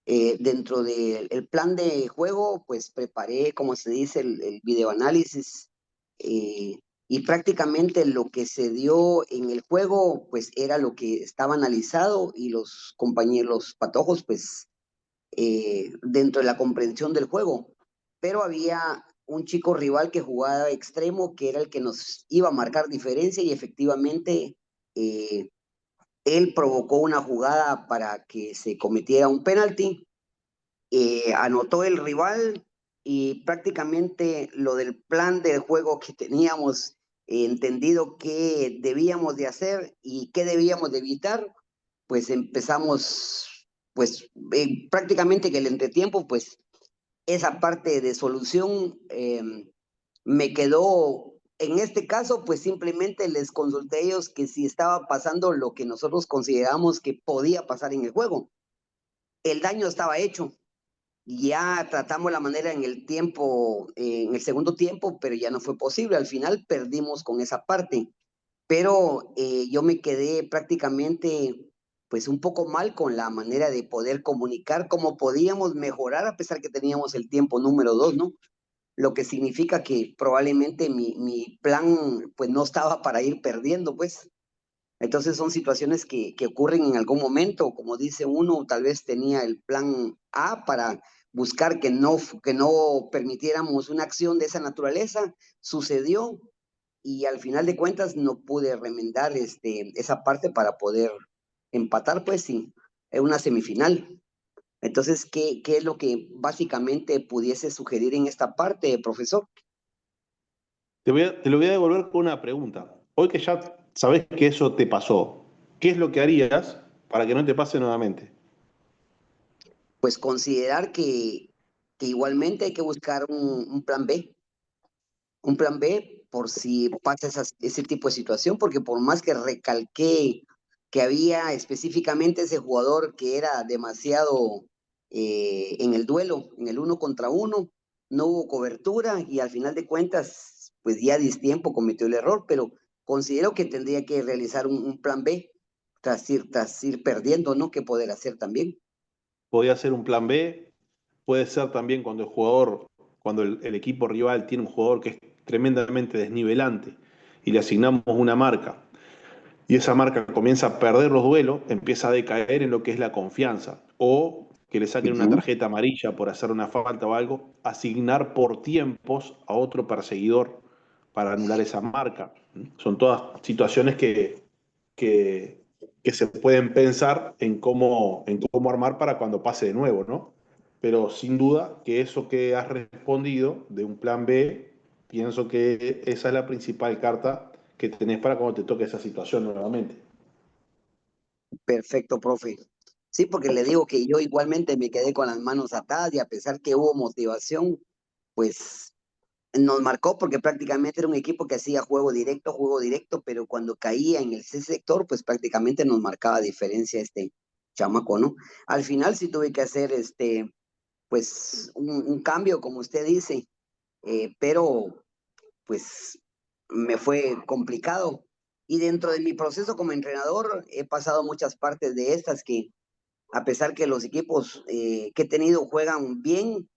Dentro del plan de juego, pues preparé, como se dice, el videoanálisis y prácticamente lo que se dio en el juego, pues era lo que estaba analizado y los compañeros, los patojos, pues dentro de la comprensión del juego. Pero había un chico rival que jugaba extremo, que era el que nos iba a marcar diferencia y efectivamente él provocó una jugada para que se cometiera un penalti, anotó el rival y prácticamente lo del plan del juego que teníamos entendido qué debíamos de hacer y qué debíamos de evitar, pues empezamos, pues prácticamente que el entretiempo, pues esa parte de solución me quedó, en este caso, pues simplemente les consulté a ellos que si estaba pasando lo que nosotros consideramos que podía pasar en el juego. El daño estaba hecho. Ya tratamos la manera en el tiempo, en el segundo tiempo, pero ya no fue posible. Al final perdimos con esa parte. Pero yo me quedé prácticamente pues un poco mal con la manera de poder comunicar cómo podíamos mejorar a pesar que teníamos el tiempo número 2, ¿no? Lo que significa que probablemente mi plan pues no estaba para ir perdiendo, pues. Entonces son situaciones que ocurren en algún momento, como dice uno, tal vez tenía el plan A para buscar que no permitiéramos una acción de esa naturaleza, sucedió, y al final de cuentas no pude remendar esa parte para poder empatar, pues sí, en una semifinal. Entonces, ¿qué es lo que básicamente pudiese sugerir en esta parte, profesor? Te lo voy a devolver con una pregunta. Hoy que ya sabes que eso te pasó, ¿qué es lo que harías para que no te pase nuevamente? Pues considerar que igualmente hay que buscar un plan B, un plan B por si pasa ese tipo de situación, porque por más que recalqué que había específicamente ese jugador que era demasiado en el duelo, en el 1 contra 1, no hubo cobertura y al final de cuentas, pues ya a distiempo cometió el error, pero considero que tendría que realizar un plan B tras ir perdiendo, ¿no? ¿Qué poder hacer también? Podría ser un plan B, puede ser también cuando cuando el equipo rival tiene un jugador que es tremendamente desnivelante y le asignamos una marca y esa marca comienza a perder los duelos, empieza a decaer en lo que es la confianza. O que le saquen una tarjeta amarilla por hacer una falta o algo, asignar por tiempos a otro perseguidor para anular esa marca. Son todas situaciones que, que se pueden pensar en cómo armar para cuando pase de nuevo, ¿no? Pero sin duda que eso que has respondido de un plan B, pienso que esa es la principal carta que tenés para cuando te toque esa situación nuevamente. Perfecto, profe. Sí, porque le digo que yo igualmente me quedé con las manos atadas y a pesar que hubo motivación, pues nos marcó porque prácticamente era un equipo que hacía juego directo, pero cuando caía en el C sector, pues prácticamente nos marcaba diferencia este chamaco, ¿no? Al final sí tuve que hacer pues un cambio, como usted dice, pero pues me fue complicado. Y dentro de mi proceso como entrenador he pasado muchas partes de estas que a pesar que los equipos que he tenido juegan bien,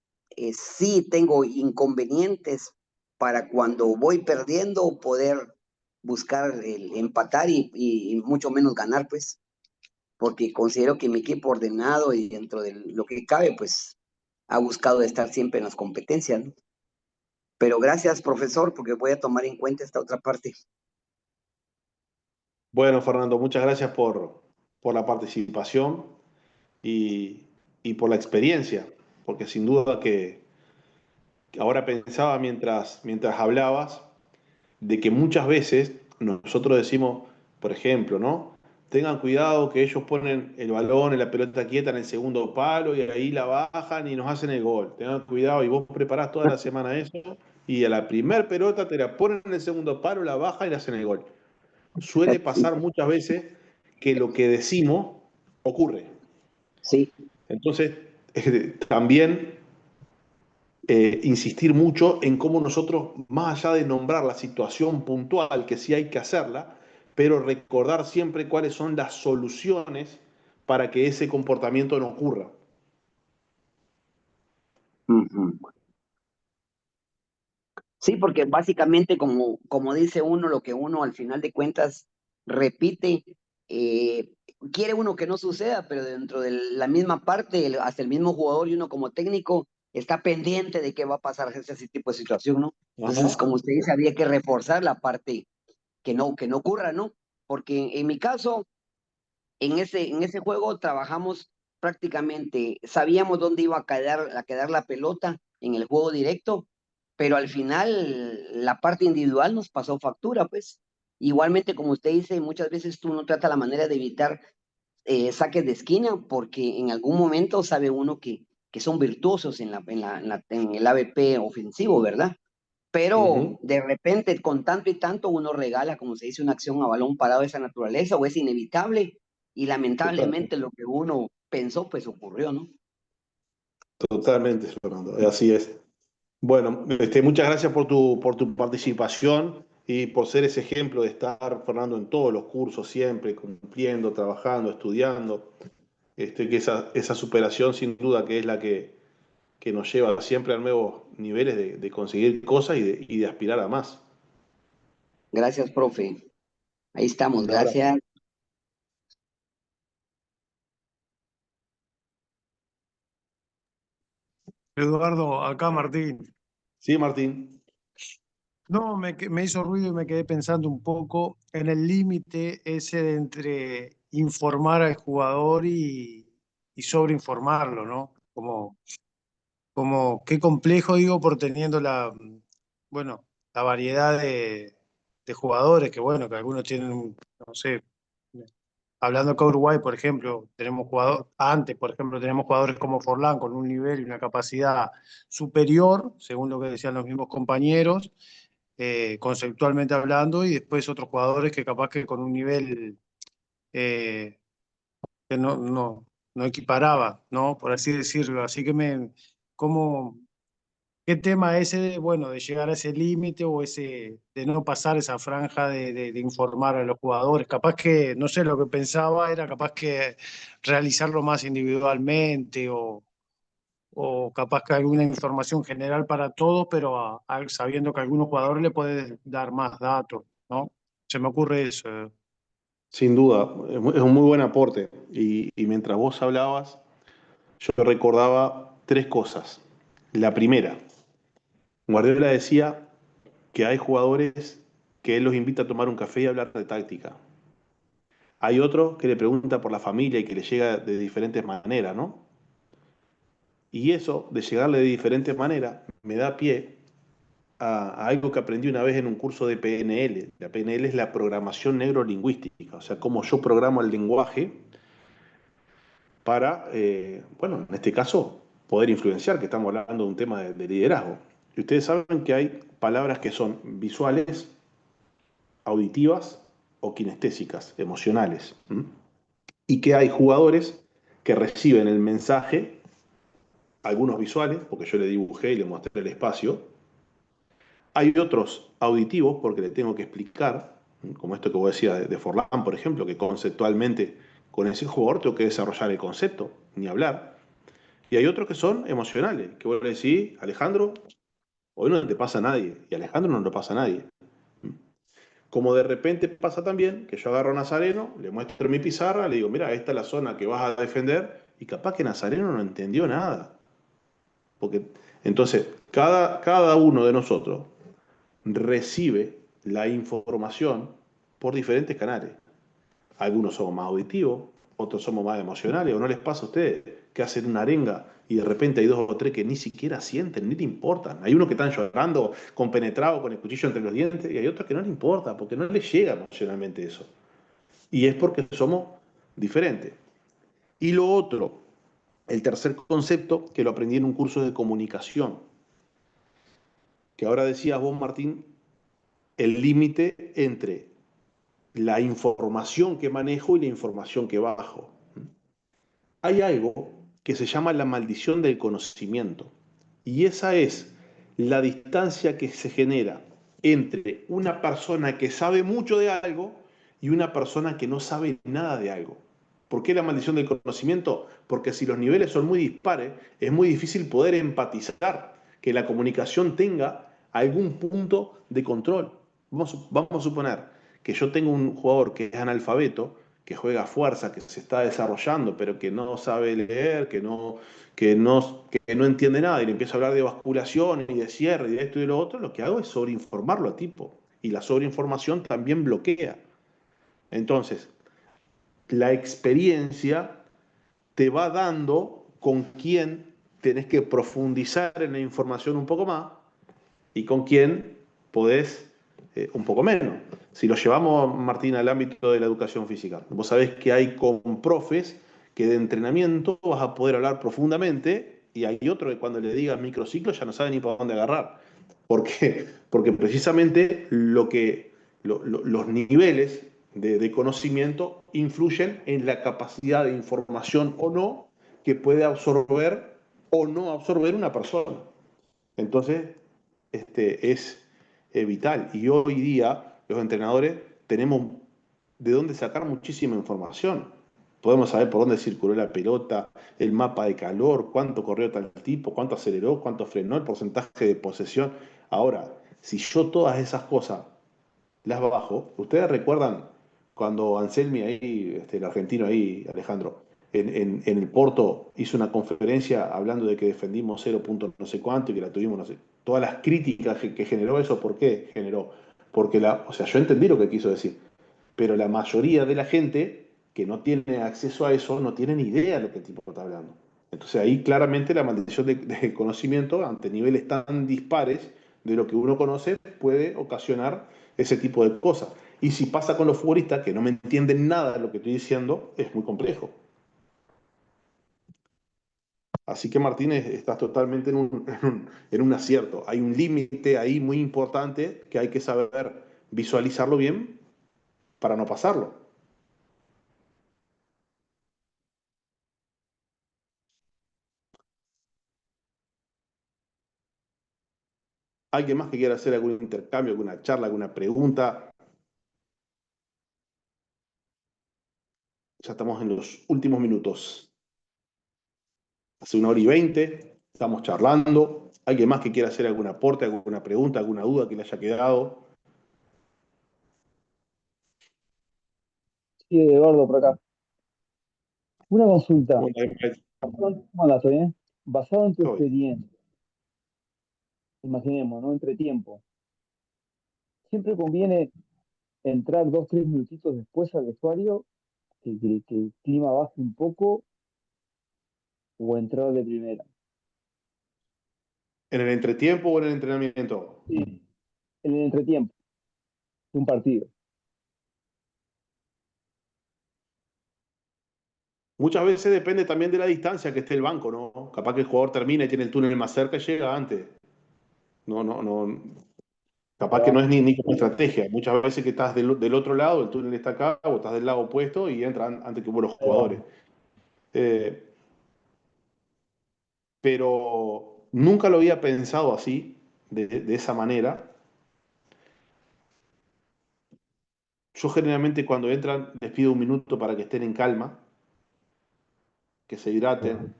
sí tengo inconvenientes para cuando voy perdiendo poder buscar el empatar y mucho menos ganar, pues, porque considero que mi equipo ordenado y dentro de lo que cabe, pues, ha buscado estar siempre en las competencias, ¿no? Pero gracias, profesor, porque voy a tomar en cuenta esta otra parte. Bueno, Fernando, muchas gracias por la participación y por la experiencia, porque sin duda que ahora pensaba mientras hablabas de que muchas veces nosotros decimos, por ejemplo, ¿no? Tengan cuidado que ellos ponen el balón en la pelota quieta en el segundo palo y ahí la bajan y nos hacen el gol. Tengan cuidado y vos preparás toda la semana eso y a la primer pelota te la ponen en el segundo palo, la bajan y le hacen el gol. Suele pasar muchas veces que lo que decimos ocurre. Sí. Entonces, también insistir mucho en cómo nosotros, más allá de nombrar la situación puntual, que sí hay que hacerla, pero recordar siempre cuáles son las soluciones para que ese comportamiento no ocurra. Sí, porque básicamente como dice uno, lo que uno al final de cuentas repite, eh, quiere uno que no suceda, pero dentro de la misma parte, hasta el mismo jugador y uno como técnico está pendiente de qué va a pasar ese tipo de situación, ¿no? Entonces, como usted dice, había que reforzar la parte que no ocurra, ¿no? Porque en mi caso, en ese juego trabajamos prácticamente, sabíamos dónde iba a quedar la pelota en el juego directo, pero al final la parte individual nos pasó factura, pues. Igualmente, como usted dice, muchas veces tú no tratas la manera de evitar saques de esquina, porque en algún momento sabe uno que son virtuosos en el ABP ofensivo, ¿verdad? Pero de repente, con tanto y tanto, uno regala, como se dice, una acción a balón parado de esa naturaleza, o es inevitable, y lamentablemente lo que uno pensó, pues ocurrió, ¿no? Totalmente, Fernando, así es. Bueno, muchas gracias por tu participación y por ser ese ejemplo de estar, Fernando, en todos los cursos siempre, cumpliendo, trabajando, estudiando. Que esa superación sin duda que es la que nos lleva siempre a nuevos niveles de conseguir cosas y de aspirar a más. Gracias, profe. Ahí estamos, Un abrazo. gracias. Eduardo, acá Martín. Sí, Martín. No, me hizo ruido y me quedé pensando un poco en el límite ese de entre informar al jugador y sobreinformarlo, ¿no? Como qué complejo, digo, por teniendo bueno, la variedad de jugadores, que bueno, que algunos tienen, no sé, hablando acá de Uruguay, por ejemplo, antes, por ejemplo, tenemos jugadores como Forlán con un nivel y una capacidad superior, según lo que decían los mismos compañeros, conceptualmente hablando, y después otros jugadores que capaz que con un nivel eh, que no equiparaba, ¿no? Por así decirlo. Así que ¿cómo, qué tema ese de, bueno, de llegar a ese límite o de no pasar esa franja de informar a los jugadores? Capaz que, no sé, lo que pensaba era capaz que realizarlo más individualmente o capaz que alguna información general para todos, pero sabiendo que a algunos jugadores le puedes dar más datos, ¿no? Se me ocurre eso. Sin duda, es un muy buen aporte. Y mientras vos hablabas, yo recordaba tres cosas. La primera, Guardiola decía que hay jugadores que él los invita a tomar un café y hablar de táctica. Hay otro que le pregunta por la familia y que le llega de diferentes maneras, ¿no? Y eso, de llegarle de diferentes maneras, me da pie a algo que aprendí una vez en un curso de PNL. La PNL es la programación neurolingüística, o sea, cómo yo programo el lenguaje para, bueno, en este caso, poder influenciar, que estamos hablando de un tema de liderazgo. Y ustedes saben que hay palabras que son visuales, auditivas o kinestésicas, emocionales. Y que hay jugadores que reciben el mensaje, algunos visuales, porque yo le dibujé y le mostré el espacio. Hay otros auditivos, porque le tengo que explicar, como esto que vos decías de Forlán, por ejemplo, que conceptualmente con ese jugador tengo que desarrollar el concepto, ni hablar. Y hay otros que son emocionales, que vos le decís, Alejandro, hoy no te pasa a nadie, y a Alejandro no le pasa a nadie. Como de repente pasa también que yo agarro a Nazareno, le muestro mi pizarra, le digo, mira, esta es la zona que vas a defender, y capaz que Nazareno no entendió nada. Porque entonces, cada uno de nosotros recibe la información por diferentes canales. Algunos somos más auditivos, otros somos más emocionales, o no les pasa a ustedes que hacen una arenga y de repente hay dos o tres que ni siquiera sienten, ni te importan. Hay unos que están llorando, compenetrados, con el cuchillo entre los dientes, y hay otros que no les importa, porque no les llega emocionalmente eso. Y es porque somos diferentes. Y lo otro, el tercer concepto, que lo aprendí en un curso de comunicación, que ahora decías vos, Martín, el límite entre la información que manejo y la información que bajo. Hay algo que se llama la maldición del conocimiento. Y esa es la distancia que se genera entre una persona que sabe mucho de algo y una persona que no sabe nada de algo. ¿Por qué la maldición del conocimiento? Porque si los niveles son muy dispares, es muy difícil poder empatizar, que la comunicación tenga algún punto de control. Vamos a suponer que yo tengo un jugador que es analfabeto, que juega a fuerza, que se está desarrollando, pero que no sabe leer, que no entiende nada, y le empiezo a hablar de basculación y de cierre y de esto y de lo otro, lo que hago es sobreinformarlo al tipo. Y la sobreinformación también bloquea. Entonces, la experiencia te va dando con quién tenés que profundizar en la información un poco más y con quién podés un poco menos. Si lo llevamos, Martín, al ámbito de la educación física, vos sabés que hay con profes que de entrenamiento vas a poder hablar profundamente y hay otro que cuando le digas microciclo ya no sabe ni por dónde agarrar. ¿Por qué? Porque precisamente los niveles de conocimiento influyen en la capacidad de información o no que puede absorber o no absorber una persona. Entonces, es vital. Y hoy día los entrenadores tenemos de dónde sacar muchísima información. Podemos saber por dónde circuló la pelota, el mapa de calor, cuánto corrió tal tipo, cuánto aceleró, cuánto frenó, el porcentaje de posesión. Ahora, si yo todas esas cosas las bajo, ustedes recuerdan cuando Anselmi ahí, el argentino ahí, Alejandro, en el Porto hizo una conferencia hablando de que defendimos 0 punto no sé cuánto y que la tuvimos no sé. Todas las críticas que generó eso, ¿por qué generó? Porque o sea, yo entendí lo que quiso decir, pero la mayoría de la gente que no tiene acceso a eso no tiene ni idea de lo que el tipo está hablando. Entonces ahí claramente la maldición de conocimiento ante niveles tan dispares de lo que uno conoce puede ocasionar ese tipo de cosas. Y si pasa con los futbolistas que no me entienden nada de lo que estoy diciendo, es muy complejo. Así que Martínez, estás totalmente en un acierto. Hay un límite ahí muy importante que hay que saber visualizarlo bien para no pasarlo. ¿Alguien más que quiera hacer algún intercambio, alguna charla, alguna pregunta? Ya estamos en los últimos minutos. Hace 1 hora y 20, estamos charlando. ¿Alguien más que quiera hacer algún aporte, alguna pregunta, alguna duda que le haya quedado? Sí, Eduardo, por acá. Una consulta. Bueno, ¿Cómo andas? ¿Todo bien? Basado en tu experiencia, imaginemos, ¿no? Entre tiempo. ¿Siempre conviene entrar 2, 3 minutitos después al vestuario, que el clima baje un poco, o entrar de primera? ¿En el entretiempo o en el entrenamiento? Sí, en el entretiempo de un partido. Muchas veces depende también de la distancia que esté el banco, ¿no? Capaz que el jugador termina y tiene el túnel más cerca y llega antes. No. Capaz que no es ni como estrategia. Muchas veces que estás del otro lado, el túnel está acá, o estás del lado opuesto y entran antes que vos los jugadores. Pero nunca lo había pensado así, de esa manera. Yo generalmente cuando entran les pido un minuto para que estén en calma, que se hidraten.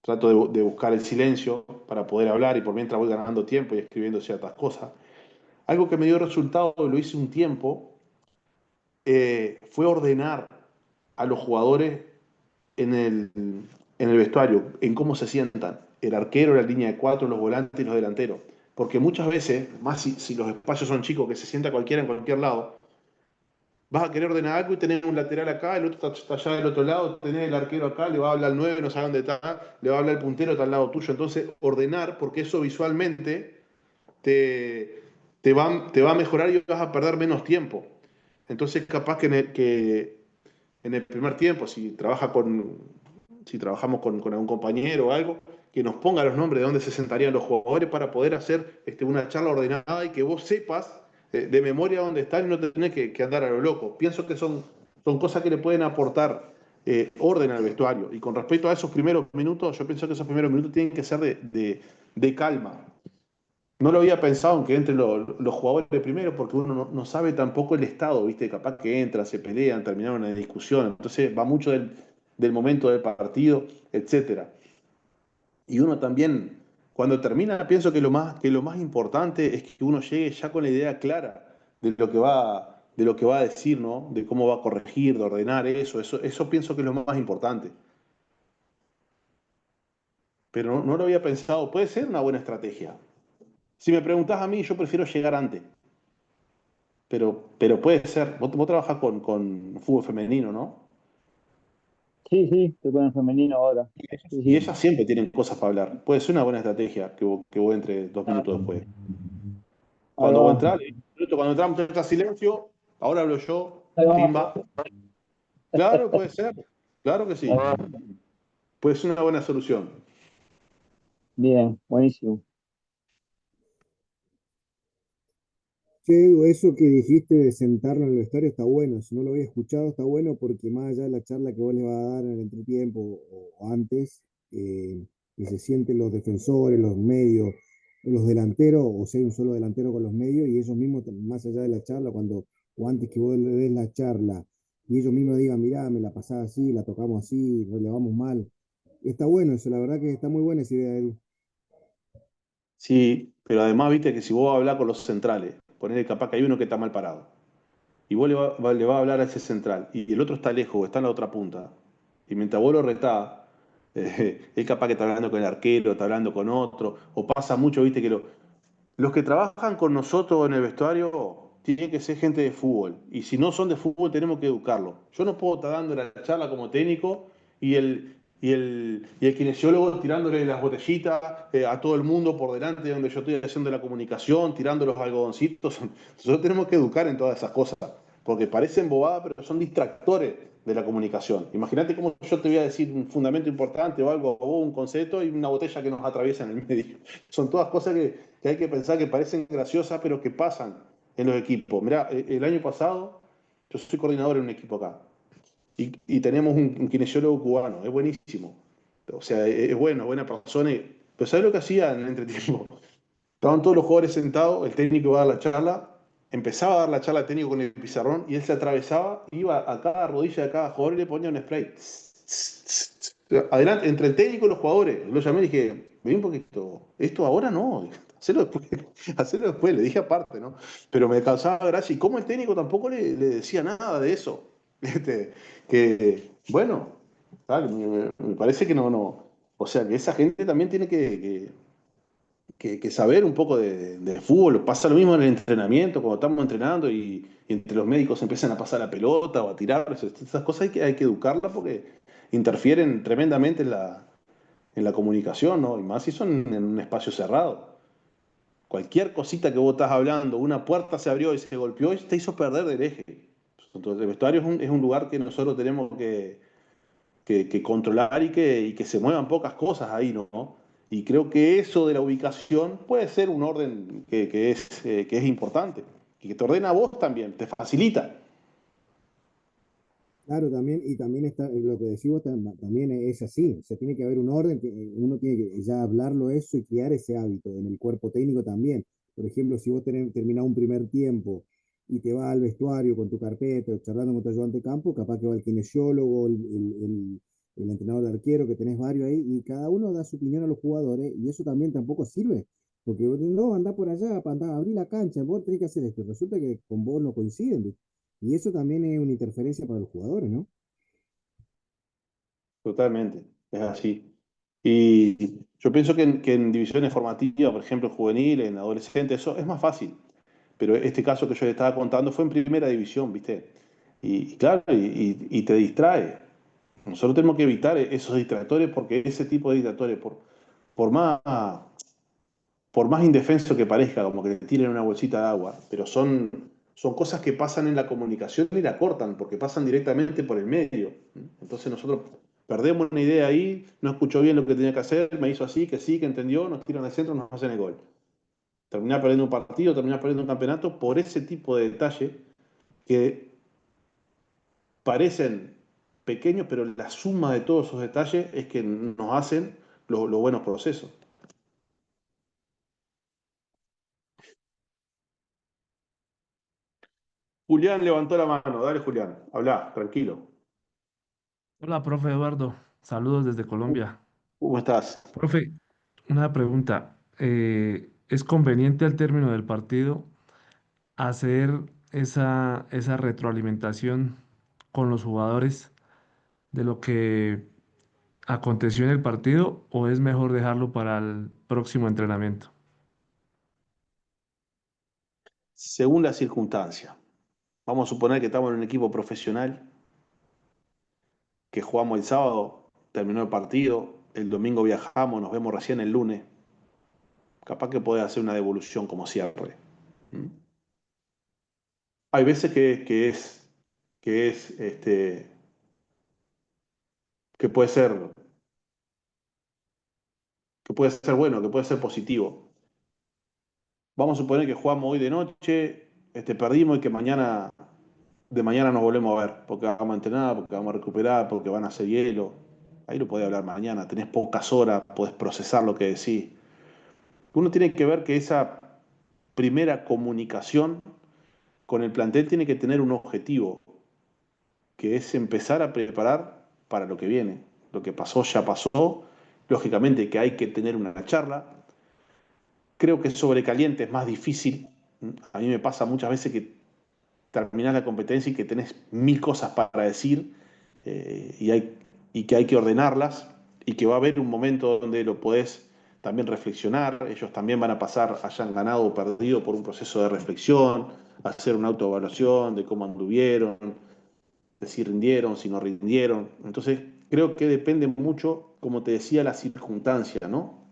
Trato de buscar el silencio para poder hablar y por mientras voy ganando tiempo y escribiendo ciertas cosas. Algo que me dio resultado, lo hice un tiempo, fue ordenar a los jugadores en el vestuario, en cómo se sientan. El arquero, la línea de 4, los volantes y los delanteros. Porque muchas veces, más si los espacios son chicos, que se sienta cualquiera en cualquier lado, vas a querer ordenar algo y tener un lateral acá, el otro está allá del otro lado, tener el arquero acá, le va a hablar al 9, no sabe dónde está, le va a hablar el puntero, está al lado tuyo. Entonces, ordenar, porque eso visualmente te va a mejorar y vas a perder menos tiempo. Entonces, capaz que en el primer tiempo, si trabajamos con algún compañero o algo, que nos ponga los nombres de dónde se sentarían los jugadores para poder hacer una charla ordenada y que vos sepas de memoria dónde están y no tenés que andar a lo loco. Pienso que son cosas que le pueden aportar orden al vestuario. Y con respecto a esos primeros minutos, yo pienso que esos primeros minutos tienen que ser de calma. No lo había pensado en que entren los jugadores primero porque uno no sabe tampoco el estado, ¿viste? Capaz que entran, se pelean, terminaron una discusión. Entonces va mucho del momento del partido, etcétera. Y uno también, cuando termina, pienso que lo más importante es que uno llegue ya con la idea clara de lo que va a decir, ¿no? De cómo va a corregir, de ordenar eso pienso que es lo más importante. Pero no lo había pensado. Puede ser una buena estrategia. Si me preguntás a mí, yo prefiero llegar antes. Pero puede ser. Vos trabajás con fútbol femenino, ¿no? Sí, estoy con el femenino ahora. Sí, Y sí. ellas siempre tienen cosas para hablar. Puede ser una buena estrategia que vos entres 2 minutos después. Ahí Cuando vos va. entrás, cuando entramos está silencio, ahora hablo yo, Ahí va. pimba. Claro, puede ser. Claro que sí. Puede ser una buena solución. Bien, buenísimo. Che, Edu, eso que dijiste de sentarlo en el vestuario está bueno. Si no lo había escuchado, está bueno porque más allá de la charla que vos le vas a dar en el entretiempo o antes, que se sienten los defensores, los medios, los delanteros, o sea, hay un solo delantero con los medios, y ellos mismos, más allá de la charla, o antes que vos le des la charla, y ellos mismos digan, mirá, me la pasaba así, la tocamos así, relevamos mal. Está bueno eso, la verdad que está muy buena esa idea, Edu. Sí, pero además, viste que si vos hablas con los centrales, ponele capaz que hay uno que está mal parado, y vos le va a hablar a ese central, y el otro está lejos, o está en la otra punta, y mientras vos lo retás, es capaz que está hablando con el arquero, está hablando con otro, o pasa mucho, viste, que los que trabajan con nosotros en el vestuario tienen que ser gente de fútbol. Y si no son de fútbol, tenemos que educarlos. Yo no puedo estar dando la charla como técnico y el kinesiólogo tirándole las botellitas a todo el mundo por delante de donde yo estoy haciendo la comunicación, tirando los algodoncitos. Nosotros tenemos que educar en todas esas cosas, porque parecen bobadas, pero son distractores de la comunicación. Imagínate cómo yo te voy a decir un fundamento importante o algo, o un concepto y una botella que nos atraviesa en el medio. Son todas cosas que hay que pensar que parecen graciosas, pero que pasan en los equipos. Mirá, el año pasado, yo soy coordinador en un equipo acá, y tenemos un kinesiólogo cubano, es buenísimo. O sea, es bueno, buena persona. Pero ¿sabes lo que hacía en el entretiempo? Estaban todos los jugadores sentados, el técnico iba a dar la charla, empezaba a dar la charla al técnico con el pizarrón y él se atravesaba, iba a cada rodilla de cada jugador y le ponía un spray. Adelante, entre el técnico y los jugadores. Lo llamé y dije, vení un poquito, esto ahora no, hacelo después, hacelo después, le dije aparte, ¿no? Pero me causaba gracia y como el técnico tampoco le decía nada de eso. Que, bueno, me parece que no. O sea, que esa gente también tiene que saber un poco de fútbol. Pasa lo mismo en el entrenamiento, cuando estamos entrenando y entre los médicos empiezan a pasar la pelota o a tirar. Esas cosas hay que educarlas porque interfieren tremendamente en la comunicación, ¿no? Y más si son en un espacio cerrado. Cualquier cosita que vos estás hablando, una puerta se abrió y se golpeó y te hizo perder del eje. Entonces, el vestuario es un lugar que nosotros tenemos que controlar y que se muevan pocas cosas ahí, ¿no? Y creo que eso de la ubicación puede ser un orden que es importante, y que te ordena a vos también, te facilita. Claro, también, y también está, lo que decís vos también es así, o sea, tiene que haber un orden, uno tiene que ya hablarlo eso y crear ese hábito en el cuerpo técnico también. Por ejemplo, si vos terminás un primer tiempo y te vas al vestuario con tu carpeta o charlando con tu ayudante de campo, capaz que va el kinesiólogo, el entrenador de arquero, que tenés varios ahí, y cada uno da su opinión a los jugadores, y eso también tampoco sirve, porque vos no, andá por allá, andá, abrí la cancha, vos tenés que hacer esto, resulta que con vos no coinciden, ¿viste? Y eso también es una interferencia para los jugadores, ¿no? Totalmente, es así. Y yo pienso que en divisiones formativas, por ejemplo, juvenil, en adolescentes, eso es más fácil. Pero este caso que yo le estaba contando fue en primera división, ¿viste? Y claro, y te distrae. Nosotros tenemos que evitar esos distractores porque ese tipo de distractores, por más, por más indefenso que parezca, como que le tiren una bolsita de agua, pero son cosas que pasan en la comunicación y la cortan, porque pasan directamente por el medio. Entonces nosotros perdemos una idea ahí, no escuchó bien lo que tenía que hacer, me hizo así, que sí, que entendió, nos tiran al centro, nos hacen el gol. Terminar perdiendo un partido, terminar perdiendo un campeonato por ese tipo de detalle que parecen pequeños, pero la suma de todos esos detalles es que nos hacen los buenos procesos. Julián levantó la mano, dale Julián, habla, tranquilo. Hola, profe Eduardo. Saludos desde Colombia. ¿Cómo estás? Profe, una pregunta. ¿Es conveniente al término del partido hacer esa retroalimentación con los jugadores de lo que aconteció en el partido o es mejor dejarlo para el próximo entrenamiento? Según la circunstancia. Vamos a suponer que estamos en un equipo profesional, que jugamos el sábado, terminó el partido, el domingo viajamos, nos vemos recién el lunes. Capaz que puede hacer una devolución como cierre. ¿Mm? Hay veces que puede ser, puede ser bueno, que puede ser positivo. Vamos a suponer que jugamos hoy de noche, perdimos y que de mañana nos volvemos a ver, porque vamos a entrenar, porque vamos a recuperar, porque van a hacer hielo. Ahí lo podés hablar mañana, tenés pocas horas, podés procesar lo que decís. Uno tiene que ver que esa primera comunicación con el plantel tiene que tener un objetivo, que es empezar a preparar para lo que viene. Lo que pasó ya pasó, lógicamente que hay que tener una charla. Creo que sobre caliente es más difícil. A mí me pasa muchas veces que terminás la competencia y que tenés 1000 cosas para decir y que hay que ordenarlas y que va a haber un momento donde lo podés también reflexionar. Ellos también van a pasar, hayan ganado o perdido, por un proceso de reflexión, hacer una autoevaluación de cómo anduvieron, de si rindieron, si no rindieron. Entonces, creo que depende mucho, como te decía, la circunstancia, ¿no?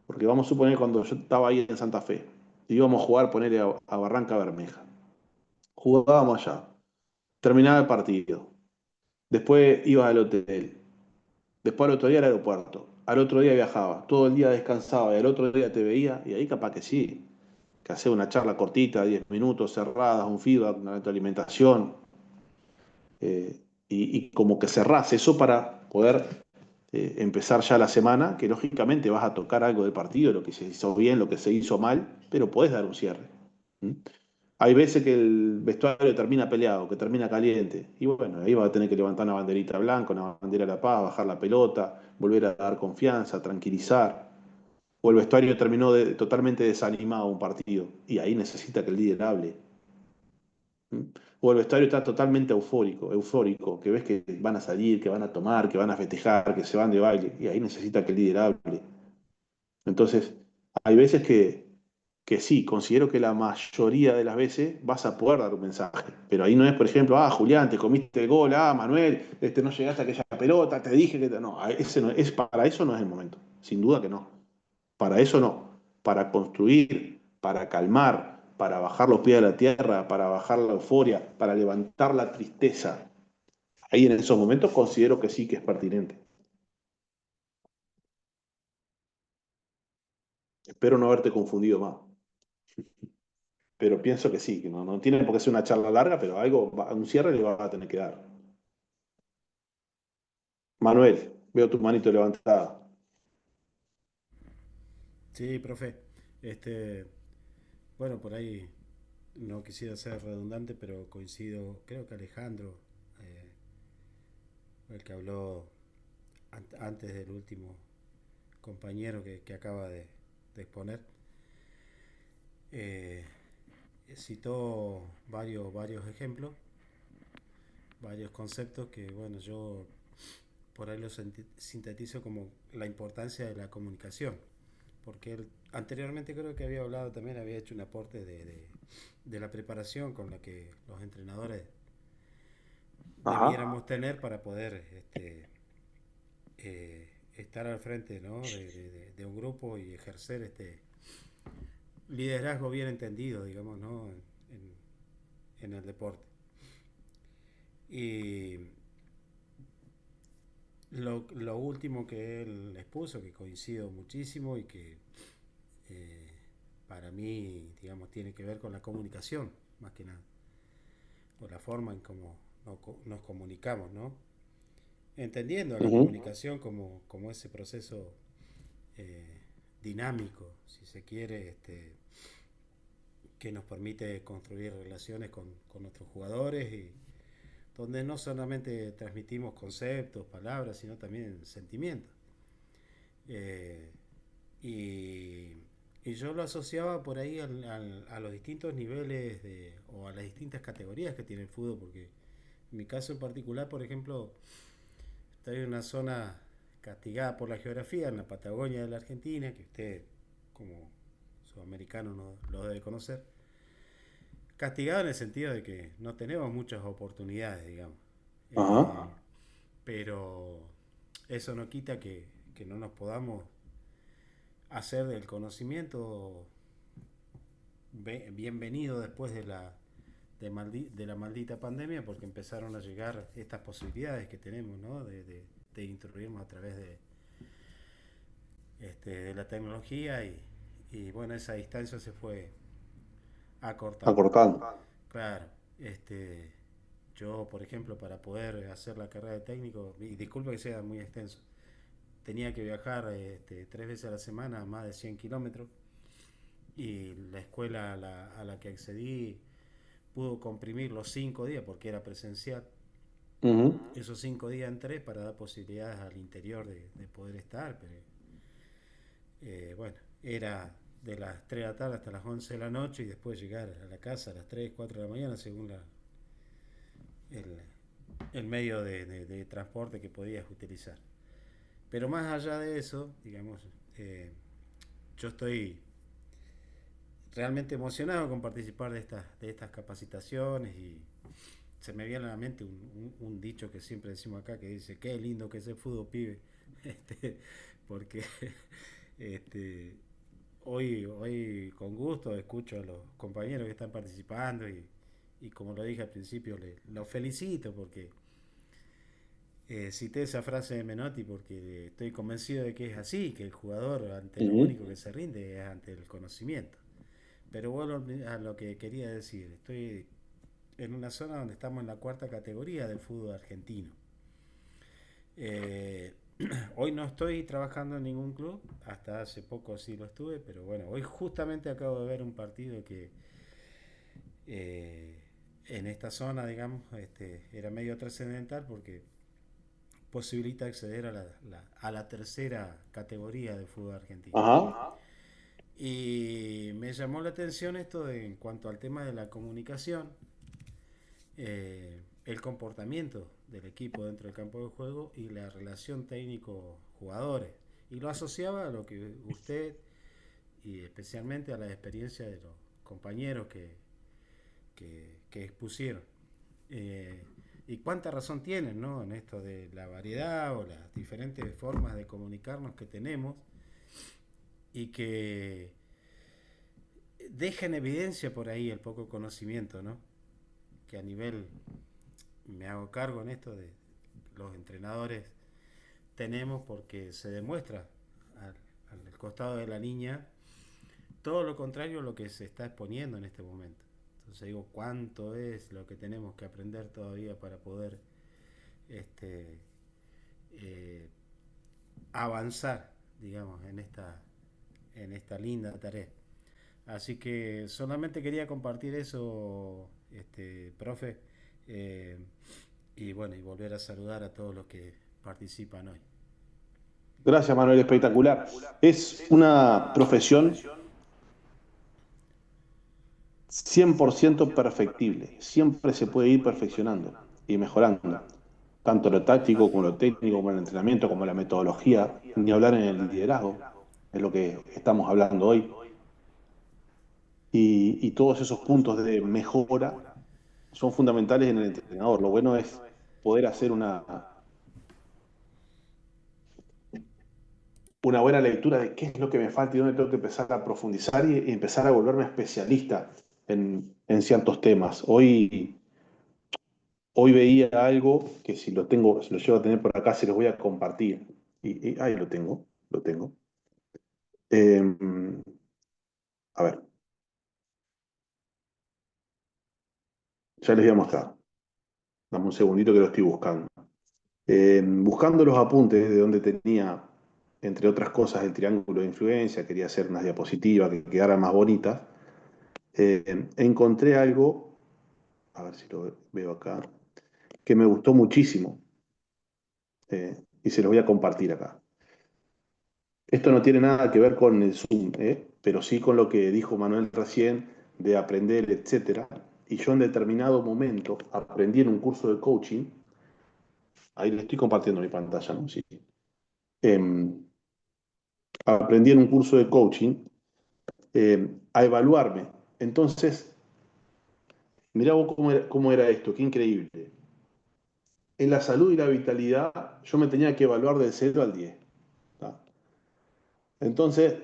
Porque vamos a suponer cuando yo estaba ahí en Santa Fe, íbamos a jugar, ponerle a Barranca Bermeja. Jugábamos allá, terminaba el partido, después ibas al hotel, después al otro día al aeropuerto, al otro día viajaba, todo el día descansaba y al otro día te veía, y ahí capaz que sí, que hacer una charla cortita, 10 minutos, cerrada, un feedback, una retroalimentación, y como que cerrás eso para poder empezar ya la semana, que lógicamente vas a tocar algo del partido, lo que se hizo bien, lo que se hizo mal, pero podés dar un cierre. ¿Mm? Hay veces que el vestuario termina peleado, que termina caliente, y bueno, ahí vas a tener que levantar una banderita blanca, una bandera de la paz, bajar la pelota, volver a dar confianza, tranquilizar. O el vestuario terminó totalmente desanimado un partido, y ahí necesita que el líder hable. ¿Mm? O el vestuario está totalmente eufórico, que ves que van a salir, que van a tomar, que van a festejar, que se van de baile, y ahí necesita que el líder hable. Entonces, hay veces que sí, considero que la mayoría de las veces vas a poder dar un mensaje, pero ahí no es, por ejemplo, Julián, te comiste el gol, Manuel, no llegaste a aquella pelota, te dije que no, ese no es, para eso no es el momento, sin duda que no. Para eso no, para construir, para calmar, para bajar los pies a la tierra, para bajar la euforia, para levantar la tristeza. Ahí en esos momentos considero que sí que es pertinente. Espero no haberte confundido más. Pero pienso que sí, que no tiene por qué ser una charla larga, pero un cierre le va a tener que dar. Manuel, veo tu manito levantada. Sí, profe. Bueno, por ahí no quisiera ser redundante, pero coincido, creo que Alejandro, el que habló antes del último compañero que acaba de exponer, eh, citó varios ejemplos, varios conceptos que, bueno, yo por ahí los sintetizo como la importancia de la comunicación, porque él anteriormente creo que había hablado también, había hecho un aporte de la preparación con la que los entrenadores debiéramos tener para poder estar al frente, ¿no? de un grupo y ejercer liderazgo bien entendido, digamos, ¿no? en el deporte. Y lo último que él expuso, que coincido muchísimo y que para mí, digamos, tiene que ver con la comunicación, más que nada, por la forma en cómo nos comunicamos, ¿no? Entendiendo la comunicación como ese proceso dinámico, si se quiere, que nos permite construir relaciones con nuestros jugadores y donde no solamente transmitimos conceptos, palabras, sino también sentimientos. Y yo lo asociaba por ahí a los distintos niveles o a las distintas categorías que tiene el fútbol, porque en mi caso en particular, por ejemplo, estoy en una zona castigada por la geografía, en la Patagonia de la Argentina, que usted como sudamericano no lo debe conocer. Castigado en el sentido de que no tenemos muchas oportunidades, digamos. Pero eso no quita que no nos podamos hacer del conocimiento bienvenido después de la maldita pandemia, porque empezaron a llegar estas posibilidades que tenemos, ¿no? de instruirnos a través de la tecnología y bueno, esa distancia se fue acortando. Acortando. Claro, yo, por ejemplo, para poder hacer la carrera de técnico, y disculpa que sea muy extenso, tenía que viajar 3 veces a la semana, más de 100 kilómetros, y la escuela a la que accedí pudo comprimir los 5 días porque era presencial. Esos 5 días en 3 para dar posibilidades al interior de poder estar, pero bueno, era de las 3 de la tarde hasta las 11 de la noche y después llegar a la casa a las 3, 4 de la mañana según el medio de transporte que podías utilizar. Pero más allá de eso, digamos, yo estoy realmente emocionado con participar de estas capacitaciones y se me viene a la mente un dicho que siempre decimos acá que dice, qué lindo que es el fútbol, pibe. Porque hoy con gusto escucho a los compañeros que están participando y como lo dije al principio, los felicito porque cité esa frase de Menotti porque estoy convencido de que es así, que el jugador ante lo único que se rinde es ante el conocimiento. Pero vuelvo a lo que quería decir, estoy en una zona donde estamos en la 4ª categoría del fútbol argentino. Hoy no estoy trabajando en ningún club, hasta hace poco sí lo estuve, pero bueno, hoy justamente acabo de ver un partido que en esta zona, digamos, era medio trascendental porque posibilita acceder a la 3ª categoría del fútbol argentino. Ajá. Y me llamó la atención esto en cuanto al tema de la comunicación, el comportamiento del equipo dentro del campo de juego y la relación técnico-jugadores. Y lo asociaba a lo que usted y especialmente a la experiencia de los compañeros que expusieron. Y cuánta razón tienen, ¿no?, en esto de la variedad o las diferentes formas de comunicarnos que tenemos y que deja en evidencia por ahí el poco conocimiento, ¿no?, que a nivel, me hago cargo en esto de los entrenadores tenemos, porque se demuestra al costado de la línea todo lo contrario a lo que se está exponiendo en este momento. Entonces digo, cuánto es lo que tenemos que aprender todavía para poder avanzar, digamos, en esta linda tarea. Así que solamente quería compartir eso, profe, y bueno, y volver a saludar a todos los que participan hoy. Gracias, Manuel, espectacular. Es una profesión 100% perfectible. Siempre se puede ir perfeccionando y mejorando. Tanto lo táctico como lo técnico, como el entrenamiento, como la metodología, ni hablar en el liderazgo, es lo que estamos hablando hoy. Y todos esos puntos de mejora son fundamentales en el entrenador. Lo bueno es poder hacer una buena lectura de qué es lo que me falta y dónde tengo que empezar a profundizar y empezar a volverme especialista en ciertos temas. Hoy veía algo que si lo llevo a tener por acá, se los voy a compartir. Y ahí lo tengo. A ver. Ya les voy a mostrar. Dame un segundito que lo estoy buscando. Buscando los apuntes de donde tenía, entre otras cosas, el triángulo de influencia, quería hacer unas diapositivas que quedaran más bonitas. Encontré algo, a ver si lo veo acá, que me gustó muchísimo. Y se los voy a compartir acá. Esto no tiene nada que ver con el Zoom, pero sí con lo que dijo Manuel recién de aprender, etc. Y yo en determinado momento aprendí en un curso de coaching, ahí le estoy compartiendo mi pantalla, ¿no? Sí. Aprendí en un curso de coaching a evaluarme. Entonces, mirá vos cómo era esto, qué increíble. En la salud y la vitalidad yo me tenía que evaluar del 0 al 10. ¿Tá? Entonces,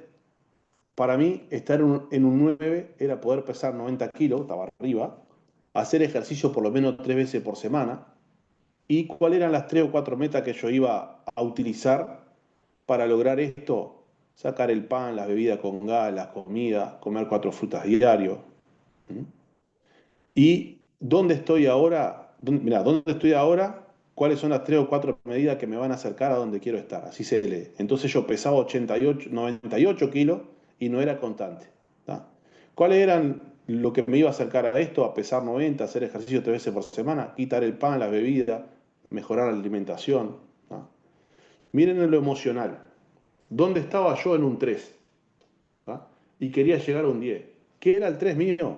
para mí, estar en un 9 era poder pesar 90 kilos, estaba arriba, hacer ejercicio por lo menos 3 veces por semana, y cuáles eran las 3 o 4 metas que yo iba a utilizar para lograr esto sacar el pan, las bebidas con gas, las comidas, comer 4 frutas diario. ¿Y dónde estoy ahora? Mirá, ¿dónde estoy ahora? ¿Cuáles son las 3 o 4 medidas que me van a acercar a donde quiero estar? Así se lee. Entonces yo pesaba 88, 98 kilos y no era constante. ¿Tá? ¿Cuáles eran lo que me iba a acercar a esto? A pesar 90, hacer ejercicio 3 veces por semana, quitar el pan, las bebidas, mejorar la alimentación. ¿Tá? Miren en lo emocional. ¿Dónde estaba yo en un 3? ¿Tá? Y quería llegar a un 10. ¿Qué era el 3 mío?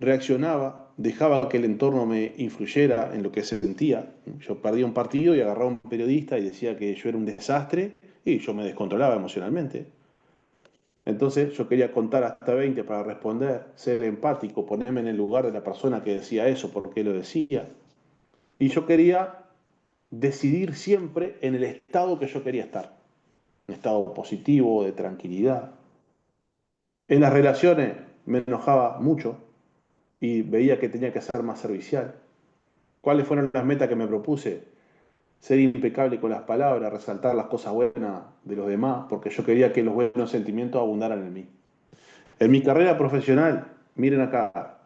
Reaccionaba, dejaba que el entorno me influyera en lo que sentía. Yo perdía un partido y agarraba a un periodista y decía que yo era un desastre y yo me descontrolaba emocionalmente. Entonces yo quería contar hasta 20 para responder, ser empático, ponerme en el lugar de la persona que decía eso, por qué lo decía. Y yo quería decidir siempre en el estado que yo quería estar. Un estado positivo, de tranquilidad. En las relaciones me enojaba mucho y veía que tenía que ser más servicial. ¿Cuáles fueron las metas que me propuse? Ser impecable con las palabras, resaltar las cosas buenas de los demás, porque yo quería que los buenos sentimientos abundaran en mí. En mi carrera profesional, miren acá,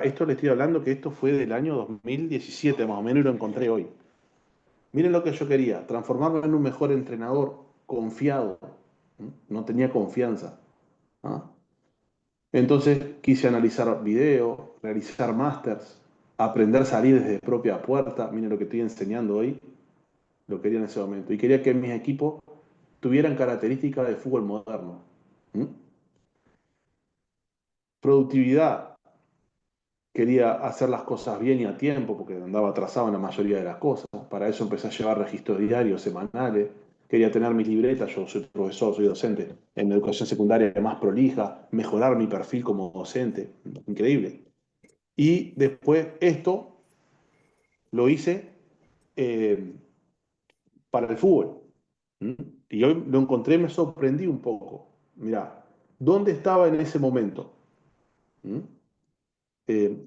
esto le estoy hablando que esto fue del año 2017 más o menos y lo encontré hoy. Miren lo que yo quería, transformarme en un mejor entrenador confiado. No tenía confianza. ¿Ah? Entonces quise analizar videos, realizar másters, aprender a salir desde propia puerta. Miren lo que estoy enseñando hoy, lo quería en ese momento. Y quería que mis equipos tuvieran características de fútbol moderno. ¿Mm? Productividad. Quería hacer las cosas bien y a tiempo, porque andaba atrasado en la mayoría de las cosas. Para eso empecé a llevar registros diarios, semanales. Quería tener mis libretas, yo soy profesor, soy docente, en educación secundaria más prolija, mejorar mi perfil como docente. Increíble. Y después esto lo hice para el fútbol. ¿Mm? Y hoy lo encontré, me sorprendí un poco. Mirá, ¿dónde estaba en ese momento? ¿Mm?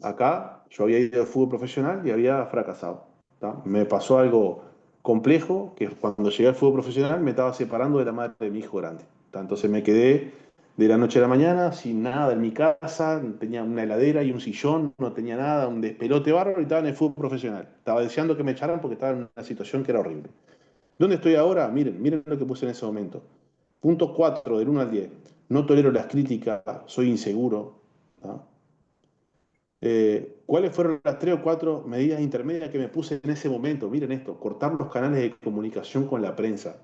Acá yo había ido al fútbol profesional y había fracasado. ¿Tá? Me pasó algo complejo, que cuando llegué al fútbol profesional me estaba separando de la madre de mi hijo grande. ¿Tá? Entonces me quedé de la noche a la mañana sin nada en mi casa, tenía una heladera y un sillón, no tenía nada, un despelote bárbaro y estaba en el fútbol profesional. Estaba deseando que me echaran porque estaba en una situación que era horrible. ¿Dónde estoy ahora? Miren lo que puse en ese momento. Punto 4, del 1 al 10. No tolero las críticas, soy inseguro. ¿Tá? ¿Cuáles fueron las 3 o 4 medidas intermedias que me puse en ese momento? Miren esto, cortar los canales de comunicación con la prensa.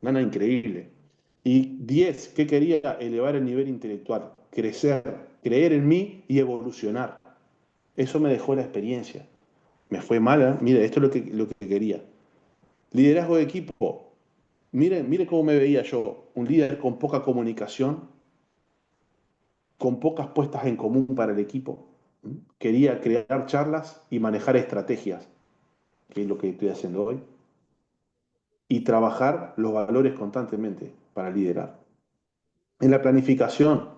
Nada increíble. Y 10, ¿qué quería? Elevar el nivel intelectual, crecer, creer en mí y evolucionar. Eso me dejó la experiencia. Me fue mala, mire, esto es lo que quería. Liderazgo de equipo. Miren cómo me veía yo, un líder con poca comunicación, con pocas puestas en común para el equipo. Quería crear charlas y manejar estrategias, que es lo que estoy haciendo hoy, y trabajar los valores constantemente para liderar. En la planificación,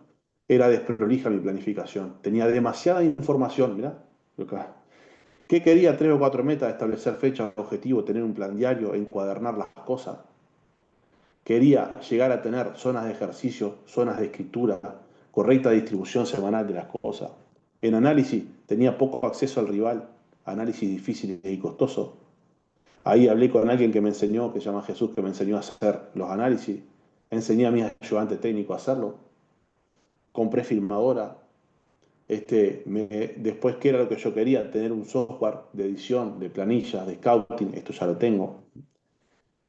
era desprolija mi planificación. Tenía demasiada información, mirá. ¿Qué quería? 3 o 4 metas, establecer fechas, objetivos, tener un plan diario, encuadernar las cosas. Quería llegar a tener zonas de ejercicio, zonas de escritura, correcta distribución semanal de las cosas. En análisis tenía poco acceso al rival, análisis difíciles y costosos. Ahí hablé con alguien que me enseñó, que se llama Jesús, que me enseñó a hacer los análisis. Enseñé a mis ayudantes técnicos a hacerlo. Compré filmadora. Después, ¿qué era lo que yo quería? Tener un software de edición, de planillas, de scouting. Esto ya lo tengo.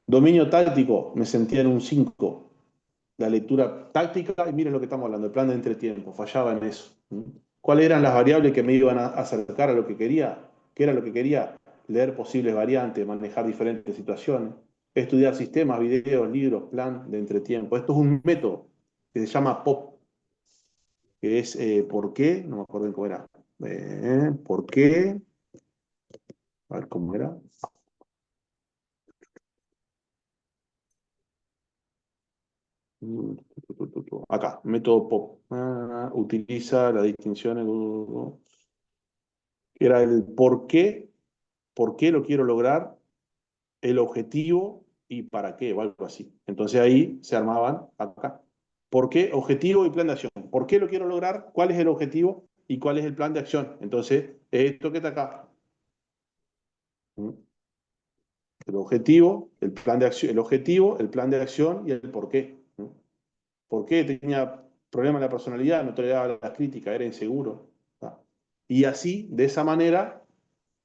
Dominio táctico, me sentía en un 5. La lectura táctica, y miren lo que estamos hablando, el plan de entretiempo, fallaba en eso. ¿Cuáles eran las variables que me iban a acercar a lo que quería? ¿Qué era lo que quería? Leer posibles variantes, manejar diferentes situaciones, estudiar sistemas, videos, libros, plan de entretiempo. Esto es un método que se llama POP, que es ¿por qué? No me acuerdo cómo era. ¿Por qué? A ver cómo era. Acá, método POP. Utiliza la distinción, era el por qué lo quiero lograr, el objetivo y para qué, o algo así. Entonces ahí se armaban acá. ¿Por qué? Objetivo y plan de acción. ¿Por qué lo quiero lograr? ¿Cuál es el objetivo? ¿Y cuál es el plan de acción? Entonces, esto que está acá. El objetivo, el plan de acción, el objetivo, el plan de acción y el por qué. ¿Por qué tenía problemas en la personalidad? No toleraba las críticas, era inseguro. Y así, de esa manera,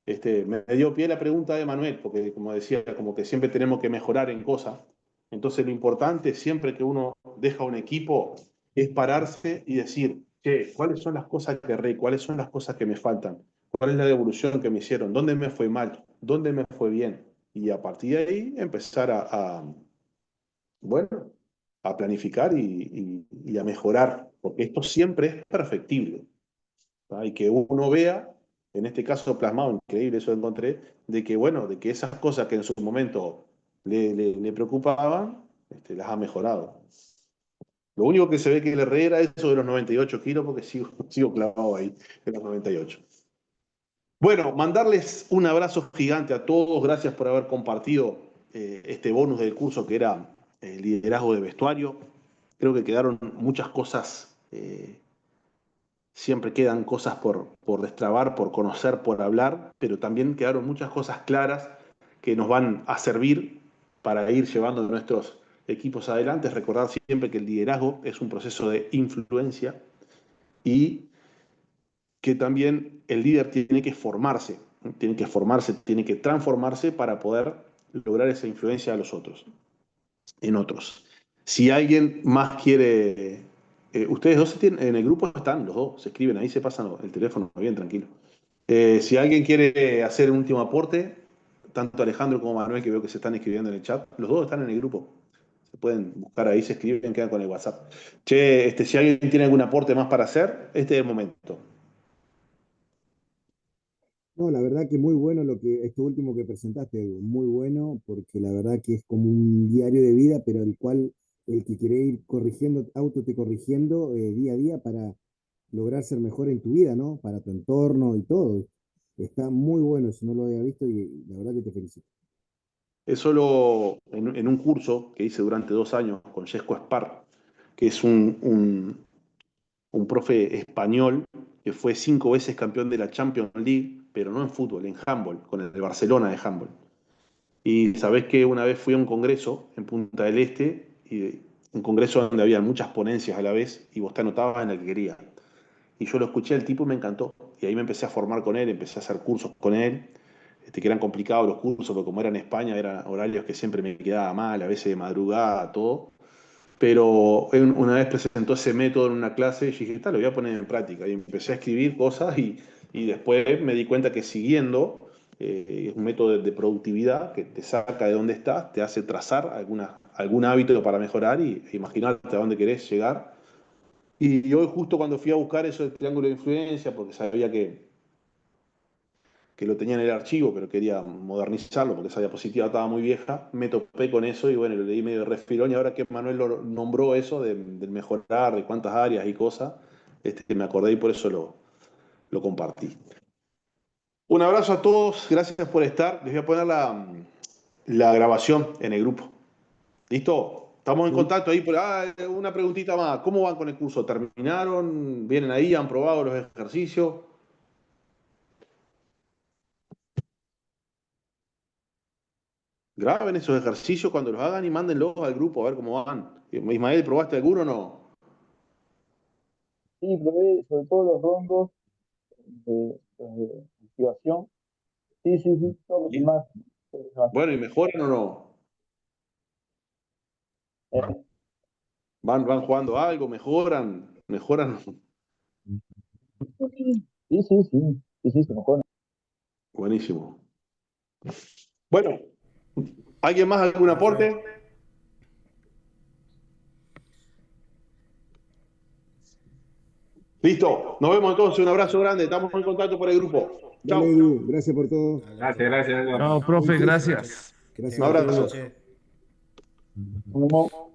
me dio pie la pregunta de Manuel, porque como decía, como que siempre tenemos que mejorar en cosas. Entonces lo importante siempre que uno deja un equipo es pararse y decir, che, ¿cuáles son las cosas que erré? ¿Cuáles son las cosas que me faltan? ¿Cuál es la devolución que me hicieron? ¿Dónde me fue mal? ¿Dónde me fue bien? Y a partir de ahí empezar bueno, a planificar y a mejorar, porque esto siempre es perfectible. ¿tá? Y que uno vea, en este caso plasmado, increíble eso encontré, de que, bueno, de que esas cosas que en su momento le preocupaban, las ha mejorado. Lo único que se ve que le re era eso de los 98 kilos, porque sigo clavado ahí, en los 98. Bueno, mandarles un abrazo gigante a todos, gracias por haber compartido este bonus del curso que era liderazgo de vestuario. Creo que quedaron muchas cosas, siempre quedan cosas por destrabar, por conocer, por hablar, pero también quedaron muchas cosas claras que nos van a servir para ir llevando nuestros equipos adelante. Recordar siempre que el liderazgo es un proceso de influencia y que también el líder tiene que formarse, tiene que transformarse para poder lograr esa influencia a los otros, en otros. Si alguien más quiere, ustedes dos en el grupo están, los dos, se escriben ahí, se pasan el teléfono, bien tranquilo. Si alguien quiere hacer un último aporte, tanto Alejandro como Manuel, que veo que se están escribiendo en el chat, los dos están en el grupo. Se pueden buscar ahí, se escriben, quedan con el WhatsApp. Che, si alguien tiene algún aporte más para hacer, este es el momento. No, la verdad que muy bueno esto último que presentaste, Edu, muy bueno, porque la verdad que es como un diario de vida, pero el que quiere ir corrigiendo, corrigiendo día a día para lograr ser mejor en tu vida, ¿no? Para tu entorno y todo. Está muy bueno, si no lo había visto, y la verdad que te felicito. Es solo en un curso que hice durante 2 años con Jesco Espar, que es un profe español que fue 5 veces campeón de la Champions League, pero no en fútbol, en handball, con el Barcelona de handball. Y sabés que una vez fui a un congreso en Punta del Este, y un congreso donde había muchas ponencias a la vez, y vos te anotabas en el que querías. Y yo lo escuché al tipo y me encantó. Y ahí me empecé a formar con él, empecé a hacer cursos con él, que eran complicados los cursos, porque como era en España, eran horarios que siempre me quedaba mal, a veces de madrugada, todo. Pero una vez presentó ese método en una clase y dije, lo voy a poner en práctica. Y empecé a escribir cosas y después me di cuenta que siguiendo es un método de productividad que te saca de donde estás, te hace trazar algún hábito para mejorar e imaginarte a dónde querés llegar. Y hoy justo cuando fui a buscar eso del triángulo de influencia, porque sabía que lo tenía en el archivo, pero quería modernizarlo porque esa diapositiva estaba muy vieja, me topé con eso y bueno, lo leí medio de refilón y ahora que Manuel lo nombró eso del mejorar, de cuántas áreas y cosas, me acordé y por eso lo compartí. Un abrazo a todos, gracias por estar. Les voy a poner la grabación en el grupo. ¿Listo? Estamos en contacto ahí. Una preguntita más. ¿Cómo van con el curso? ¿Terminaron? ¿Vienen ahí? ¿Han probado los ejercicios? Graben esos ejercicios cuando los hagan y mándenlos al grupo a ver cómo van. Ismael, ¿probaste alguno o no? Sí, probé sobre todo los rondos de activación. Sí, todo lo demás. Bueno, ¿y mejoran o no? ¿Van jugando algo? ¿Mejoran? ¿Mejoran? Sí, se mejora. Buenísimo. Bueno, ¿alguien más algún aporte? Listo, nos vemos entonces, un abrazo grande, estamos en contacto por el grupo. Chao. Dale, Edu, gracias por todo. Gracias. Chao, profe, gracias. Gracias. Un abrazo. Nos vemos.